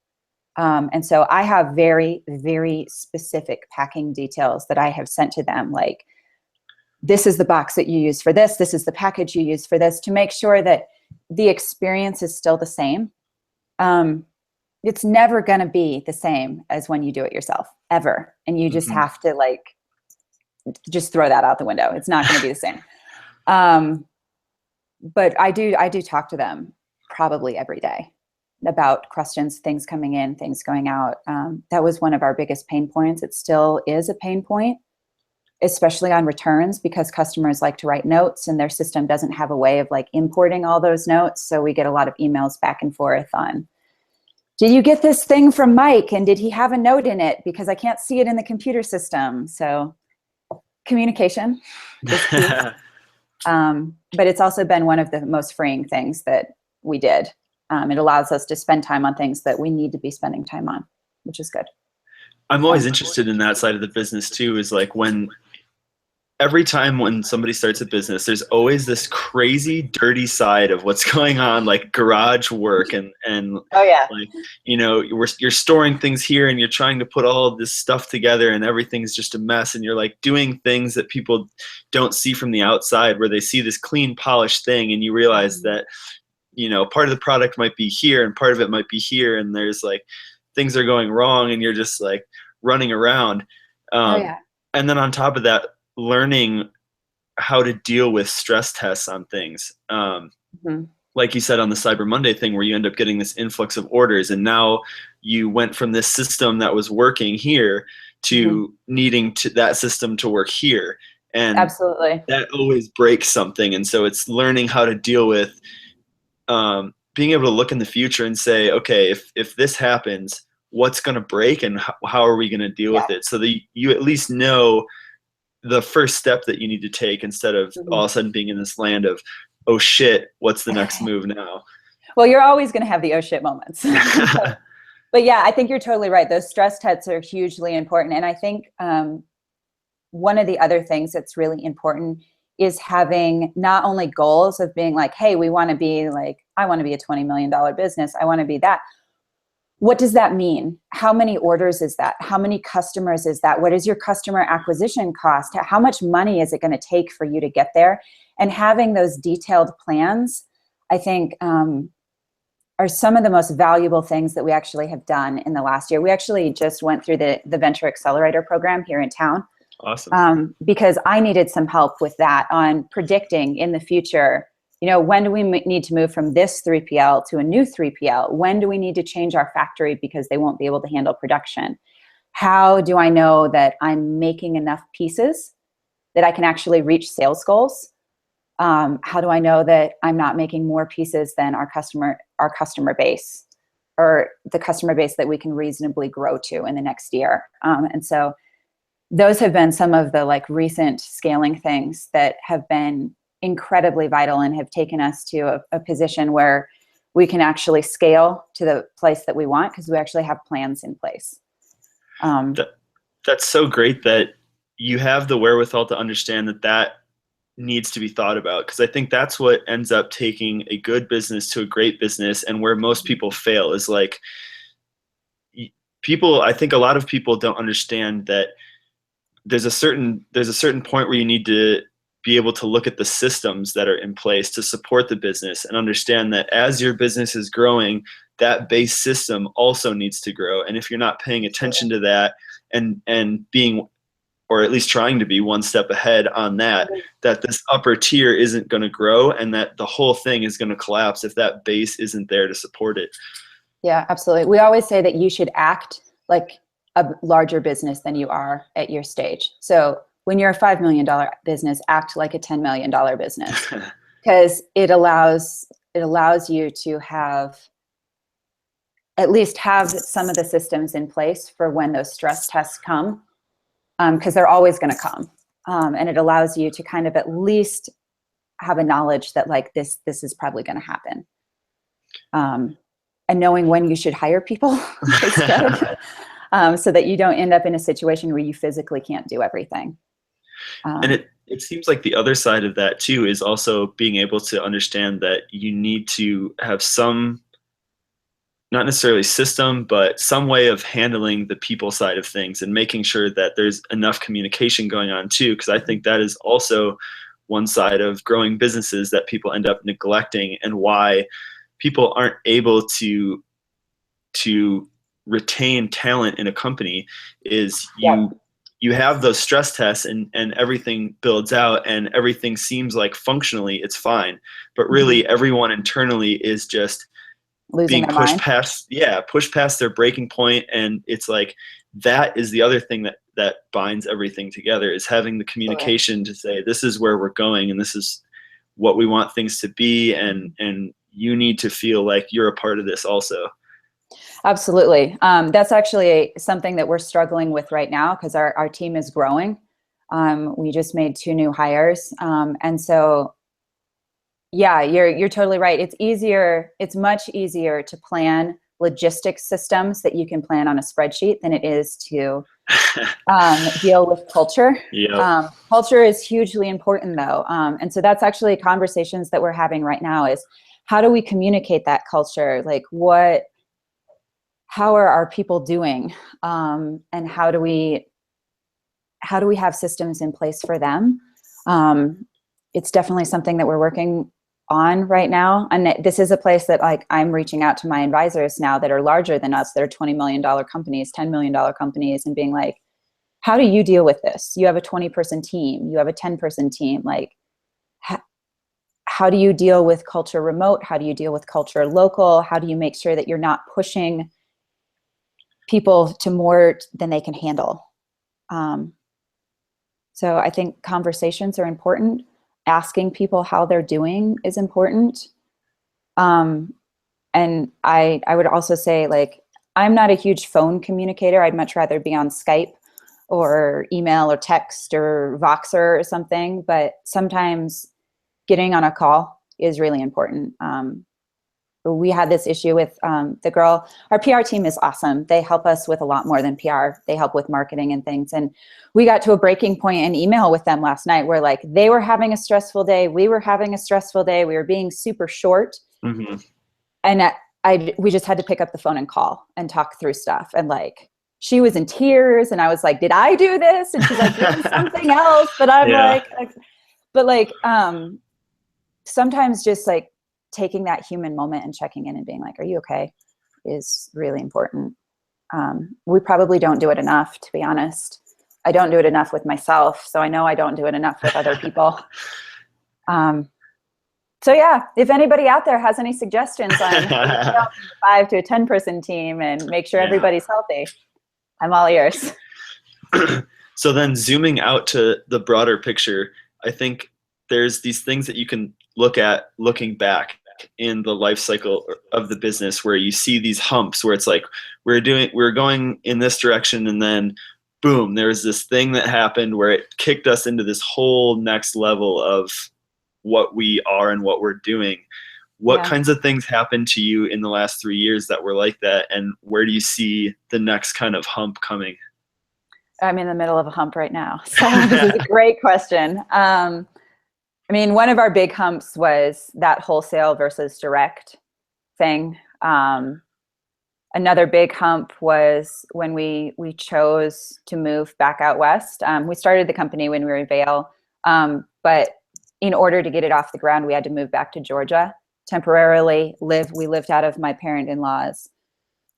And so I have very, very specific packing details that I have sent to them, like, this is the box that you use for this. This is the package you use for this, to make sure that the experience is still the same. It's never going to be the same as when you do it yourself, ever. And you just have to like, just throw that out the window. It's not going to be the same. But I do talk to them probably every day about questions, things coming in, things going out. That was one of our biggest pain points. It still is a pain point, especially on returns, because customers like to write notes and their system doesn't have a way of like importing all those notes. So we get a lot of emails back and forth on, did you get this thing from Mike? And did he have a note in it? Because I can't see it in the computer system. So communication is key. But it's also been one of the most freeing things that we did. It allows us to spend time on things that we need to be spending time on, which is good. I'm always interested in that side of the business too, is like every time when somebody starts a business, there's always this crazy dirty side of what's going on, like garage work and oh yeah, like, you know, you're storing things here and you're trying to put all of this stuff together and everything's just a mess, and you're like doing things that people don't see from the outside, where they see this clean, polished thing and you realize that, you know, part of the product might be here and part of it might be here, and there's like things are going wrong and you're just like running around. oh yeah. And then on top of that, learning how to deal with stress tests on things. Like you said on the Cyber Monday thing, where you end up getting this influx of orders, and now you went from this system that was working here to needing that system to work here. And absolutely, that always breaks something. And so it's learning how to deal with being able to look in the future and say, okay, if this happens, what's going to break and how are we going to deal with it, so that you at least know the first step that you need to take, instead of all of a sudden being in this land of, oh shit, what's the next move now? Well, you're always going to have the oh shit moments. But yeah, I think you're totally right. Those stress tests are hugely important. And I think one of the other things that's really important is having not only goals of being like, hey, we want to be like, I want to be a $20 million business. I want to be that. What does that mean? How many orders is that? How many customers is that? What is your customer acquisition cost? How much money is it going to take for you to get there? And having those detailed plans, I think, are some of the most valuable things that we actually have done in the last year. We actually just went through the Venture Accelerator program here in town. Awesome. Because I needed some help with that, on predicting in the future, you know, when do we need to move from this 3PL to a new 3PL? When do we need to change our factory because they won't be able to handle production? How do I know that I'm making enough pieces that I can actually reach sales goals? How do I know that I'm not making more pieces than our customer base, or the customer base that we can reasonably grow to in the next year? And so those have been some of the like recent scaling things that have been incredibly vital and have taken us to a position where we can actually scale to the place that we want, because we actually have plans in place. That's so great that you have the wherewithal to understand that needs to be thought about, because I think that's what ends up taking a good business to a great business, and where most people fail is like, I think a lot of people don't understand that there's a certain point where you need to be able to look at the systems that are in place to support the business, and understand that as your business is growing, that base system also needs to grow. And if you're not paying attention to that and being, or at least trying to be, one step ahead on that this upper tier isn't going to grow, and that the whole thing is going to collapse if that base isn't there to support it. Yeah, absolutely. We always say that you should act like a larger business than you are at your stage. So when you're a $5 million business, act like a $10 million business, because it allows you to have at least have some of the systems in place for when those stress tests come, because they're always going to come. And it allows you to kind of at least have a knowledge that like this is probably going to happen. And knowing when you should hire people is good, so that you don't end up in a situation where you physically can't do everything. And it seems like the other side of that too is also being able to understand that you need to have some not necessarily system, but some way of handling the people side of things and making sure that there's enough communication going on too. Because I think that is also one side of growing businesses that people end up neglecting, and why people aren't able to retain talent in a company is Yep. you have those stress tests, and everything builds out and everything seems like functionally it's fine, but really everyone internally is just Losing being their mind. pushed past their breaking point. And it's like, that is the other thing that binds everything together, is having the Absolutely. communication to say, this is where we're going and this is what we want things to be, and you need to feel like you're a part of this also. Absolutely. That's actually something that we're struggling with right now because our team is growing. We just made 2 new hires. And so, yeah, you're totally right. It's much easier to plan logistics systems that you can plan on a spreadsheet than it is to deal with culture. Yep. Culture is hugely important though. And so that's actually conversations that we're having right now is, how do we communicate that culture? Like how are our people doing? And how do we have systems in place for them? It's definitely something that we're working on right now. And this is a place that, like, I'm reaching out to my advisors now that are larger than us, that are $20 million companies, $10 million companies, and being like, how do you deal with this? You have a 20-person team, you have a 10-person team. Like, how do you deal with culture remote? How do you deal with culture local? How do you make sure that you're not pushing people to more than they can handle? So I think conversations are important. Asking people how they're doing is important. And I would also say, like, I'm not a huge phone communicator. I'd much rather be on Skype or email or text or Voxer or something. But sometimes getting on a call is really important. We had this issue with the girl. Our PR team is awesome. They help us with a lot more than PR. They help with marketing and things. And we got to a breaking point in email with them last night where, like, they were having a stressful day. We were having a stressful day. We were being super short. Mm-hmm. And we just had to pick up the phone and call and talk through stuff. And, like, she was in tears and I was like, did I do this? And she's like, this is something else. But I'm Yeah. like, sometimes just, like, taking that human moment and checking in and being like, are you okay, is really important. We probably don't do it enough, to be honest. I don't do it enough with myself. So I know I don't do it enough with other people. So yeah, if anybody out there has any suggestions on how to scale from a 5 to a 10-person team and make sure everybody's healthy, I'm all ears. So then, zooming out to the broader picture, I think there's these things that you can look at looking back in the life cycle of the business, where you see these humps where it's like, we're going in this direction, and then boom, there's this thing that happened where it kicked us into this whole next level of what we are and what we're doing. What kinds of things happened to you in the last 3 years that were like that, and where do you see the next kind of hump coming? I'm in the middle of a hump right now. So this is a great question. I mean, one of our big humps was that wholesale versus direct thing. Another big hump was when we chose to move back out west. We started the company when we were in Vail, but in order to get it off the ground, we had to move back to Georgia temporarily. We lived out of my parent-in-law's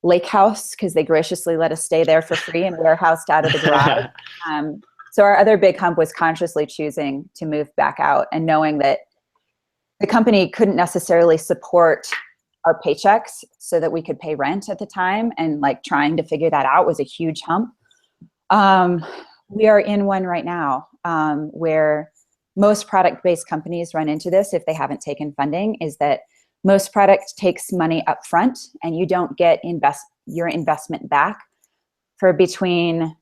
lake house because they graciously let us stay there for free and warehoused out of the garage. So our other big hump was consciously choosing to move back out and knowing that the company couldn't necessarily support our paychecks so that we could pay rent at the time. And, like, trying to figure that out was a huge hump. We are in one right now where most product-based companies run into this if they haven't taken funding, is that most product takes money up front and you don't get your investment back for between,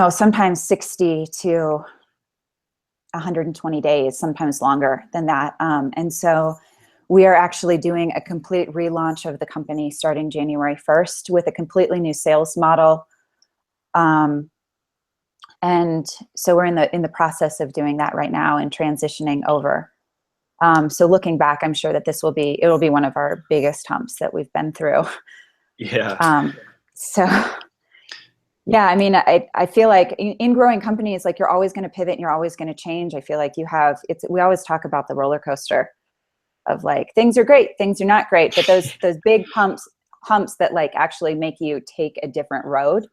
sometimes 60 to 120 days, sometimes longer than that. And so we are actually doing a complete relaunch of the company starting January 1st with a completely new sales model. And so we're in the process of doing that right now and transitioning over. So looking back, I'm sure that it'll be one of our biggest humps that we've been through. Yeah. So yeah, I mean, I feel like in growing companies, like you're always going to pivot and you're always going to change. I feel like we always talk about the roller coaster of like, things are great, things are not great, but those big humps that like actually make you take a different road.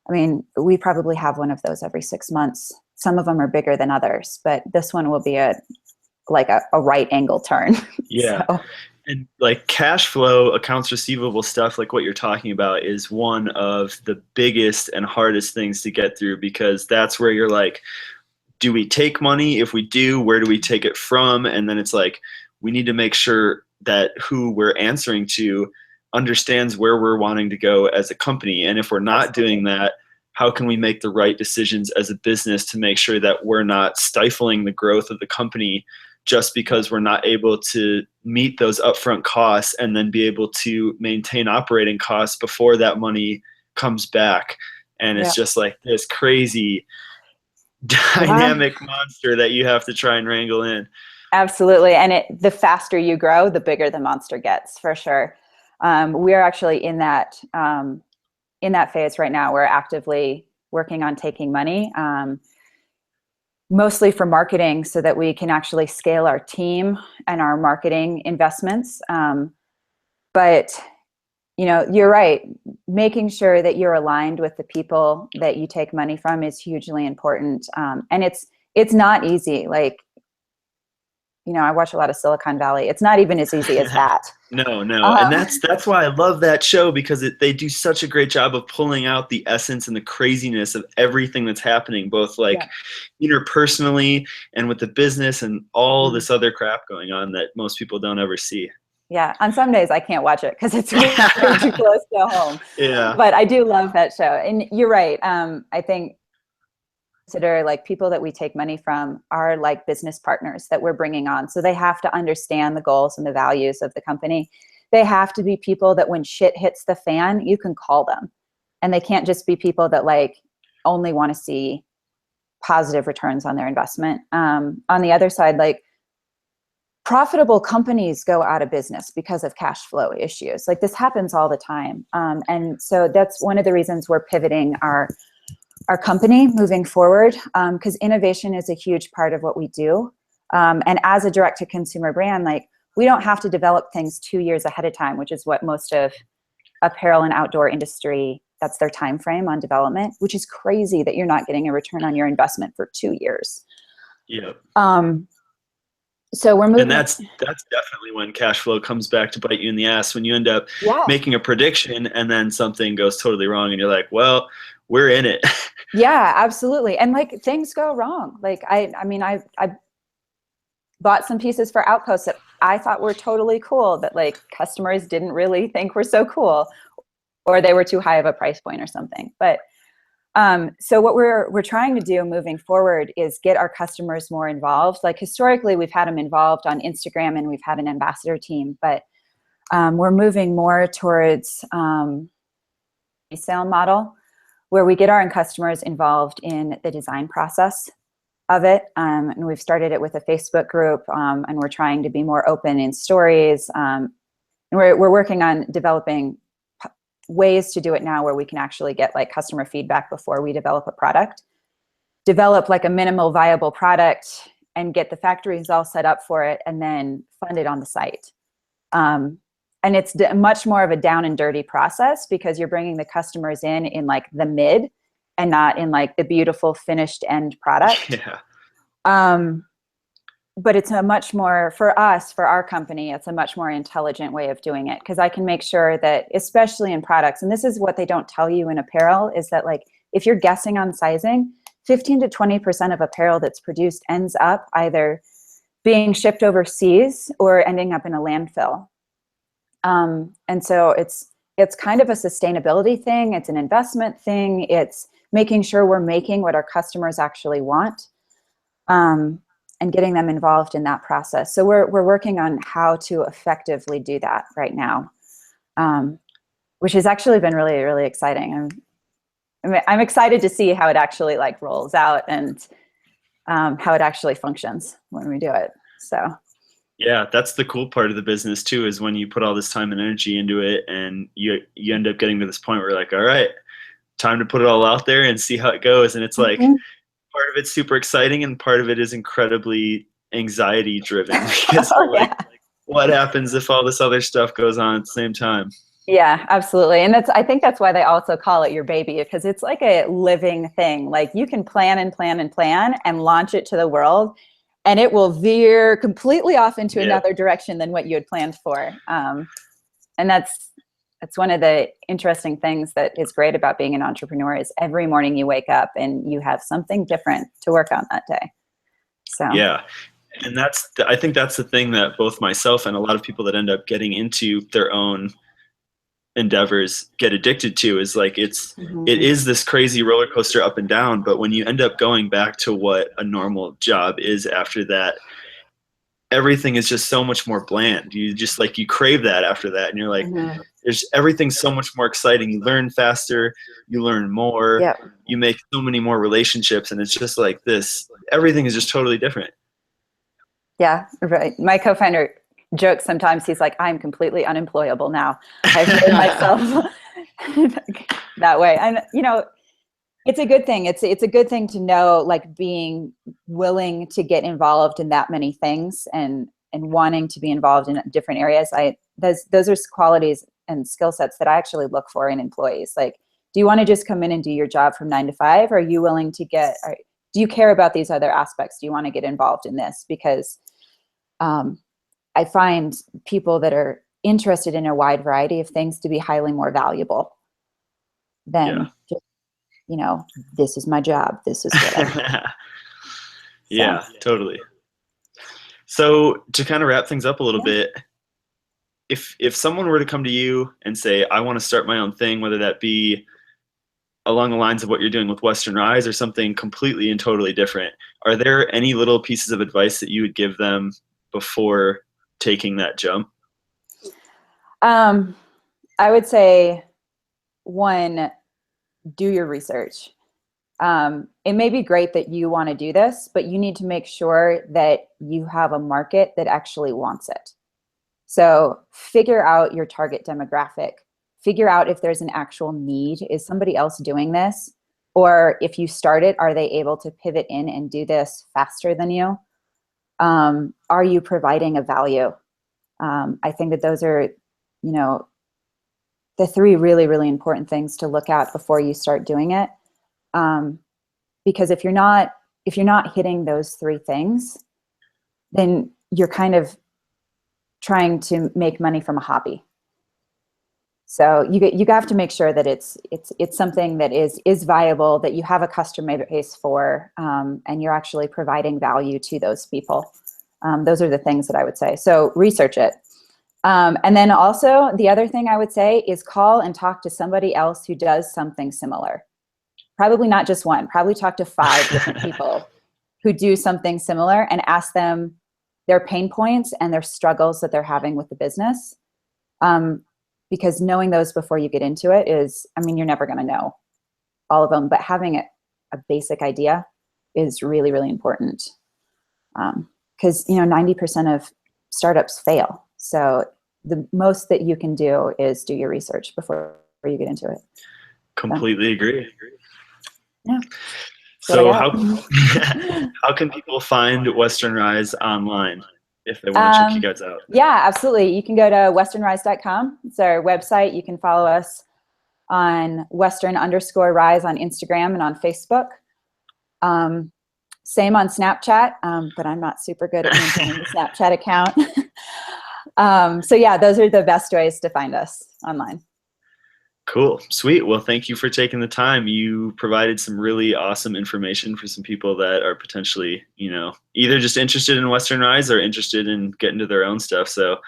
I mean, we probably have one of those every 6 months. Some of them are bigger than others, but this one will be a right angle turn. Yeah. So And like cash flow, accounts receivable stuff, like what you're talking about, is one of the biggest and hardest things to get through, because that's where you're like, do we take money? If we do, where do we take it from? And then it's like, we need to make sure that who we're answering to understands where we're wanting to go as a company. And if we're not doing that, how can we make the right decisions as a business to make sure that we're not stifling the growth of the company just because we're not able to meet those upfront costs and then be able to maintain operating costs before that money comes back. And yeah. it's just like this crazy Yeah. dynamic monster that you have to try and wrangle in. Absolutely. And the faster you grow, the bigger the monster gets, for sure. We're actually in that phase right now. We're actively working on taking money, mostly for marketing, so that we can actually scale our team and our marketing investments. But you're right. Making sure that you're aligned with the people that you take money from is hugely important. And it's not easy. Like, I watch a lot of Silicon Valley. It's not even as easy as that. No. And that's why I love that show, because they do such a great job of pulling out the essence and the craziness of everything that's happening, both like interpersonally and with the business and all this other crap going on that most people don't ever see. Yeah. On some days I can't watch it because it's way too close to home. Yeah. But I do love that show. And you're right. I think consider like people that we take money from are like business partners that we're bringing on. So they have to understand the goals and the values of the company. They have to be people that when shit hits the fan, you can call them. And they can't just be people that like only want to see positive returns on their investment. On the other side, like profitable companies go out of business because of cash flow issues. Like this happens all the time. And so that's one of the reasons we're pivoting our company moving forward, because innovation is a huge part of what we do. And as a direct-to-consumer brand, like we don't have to develop things 2 years ahead of time, which is what most of apparel and outdoor industry, that's their time frame on development, which is crazy that you're not getting a return on your investment for 2 years. Yeah. So we're moving. And that's definitely when cash flow comes back to bite you in the ass, when you end up making a prediction and then something goes totally wrong and you're like, well, we're in it. Yeah, absolutely. And like things go wrong. Like I mean, I bought some pieces for Outposts that I thought were totally cool that like customers didn't really think were so cool, or they were too high of a price point or something. But so what we're trying to do moving forward is get our customers more involved. Like historically, we've had them involved on Instagram and we've had an ambassador team, but we're moving more towards resale model, where we get our customers involved in the design process of it. And we've started it with a Facebook group, and we're trying to be more open in stories. And we're working on developing ways to do it now where we can actually get like customer feedback before we develop a product, develop like a minimal viable product and get the factories all set up for it and then fund it on the site. And it's much more of a down and dirty process because you're bringing the customers in like the mid and not in like the beautiful finished end product. Yeah. But it's a much more, for us, for our company, it's a much more intelligent way of doing it, because I can make sure that, especially in products, and this is what they don't tell you in apparel, is that like if you're guessing on sizing, 15 to 20% of apparel that's produced ends up either being shipped overseas or ending up in a landfill. And so it's kind of a sustainability thing. It's an investment thing. It's making sure we're making what our customers actually want. And getting them involved in that process. So we're working on how to effectively do that right now, which has actually been really, really exciting. I'm excited to see how it actually like rolls out and how it actually functions when we do it. So Yeah, that's the cool part of the business too, is when you put all this time and energy into it and you end up getting to this point where you're like, all right, time to put it all out there and see how it goes. And it's like Mhm. part of it's super exciting and part of it is incredibly anxiety driven because Oh you're like, yeah. what happens if all this other stuff goes on at the same time? Yeah, absolutely. And I think that's why they also call it your baby, because it's like a living thing. Like you can plan and plan and plan and launch it to the world, and it will veer completely off into Yeah. another direction than what you had planned for. And that's one of the interesting things that is great about being an entrepreneur is every morning you wake up and you have something different to work on that day. So Yeah. And I think that's the thing that both myself and a lot of people that end up getting into their own endeavors get addicted to is like it mhm. is this crazy roller coaster up and down, but when you end up going back to what a normal job is after that, everything is just so much more bland. You just like you crave that after that and you're like Mhm. there's everything's so much more exciting. You learn faster, you learn more, Yep. you make so many more relationships and it's just like this everything is just totally different. Yeah, right. My co-founder jokes sometimes. He's like, "I'm completely unemployable now. I've made myself that way." And it's a good thing. It's a good thing to know, like being willing to get involved in that many things and wanting to be involved in different areas. Those are qualities and skill sets that I actually look for in employees. Like, do you want to just come in and do your job from 9 to 5? Or are you willing to do you care about these other aspects? Do you want to get involved in this? Because um, I find people that are interested in a wide variety of things to be highly more valuable Yeah. than just, this is my job. This is what I do. So, Yeah, totally. So to kind of wrap things up a little yeah. bit, if someone were to come to you and say, I want to start my own thing, whether that be along the lines of what you're doing with Western Rise or something completely and totally different, are there any little pieces of advice that you would give them before taking that jump? Um, I would say, one, do your research. It may be great that you want to do this, but you need to make sure that you have a market that actually wants it. So figure out your target demographic. Figure out if there's an actual need. Is somebody else doing this? Or if you start it, are they able to pivot in and do this faster than you? Are you providing a value? I think that those are, the three really, really important things to look at before you start doing it. Because if you're not hitting those three things, then you're kind of trying to make money from a hobby. So you have to make sure that it's something that is viable, that you have a customer base for, and you're actually providing value to those people. Those are the things that I would say. So research it. And then also the other thing I would say is call and talk to somebody else who does something similar. Probably not just one, probably talk to 5 different people who do something similar and ask them their pain points and their struggles that they're having with the business. Because knowing those before you get into it you're never going to know all of them, but having a basic idea is really, really important. Because 90% of startups fail. So the most that you can do is do your research before you get into it. So, Completely agree. yeah, that's what I So got. how can people find Western Rise online if they want to check you Um, guys out? yeah, absolutely. You can go to westernrise.com. It's our website. You can follow us on Western_Rise on Instagram and on Facebook. Same on Snapchat, but I'm not super good at maintaining the Snapchat account. So yeah, those are the best ways to find us online. Cool. Sweet. Well, thank you for taking the time. You provided some really awesome information for some people that are potentially, either just interested in Western Rise or interested in getting to their own stuff. So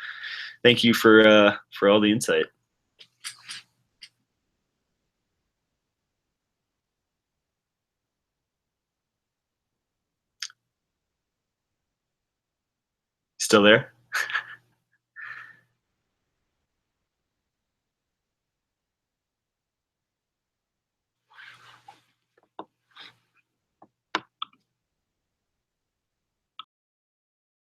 thank you for all the insight. Still there?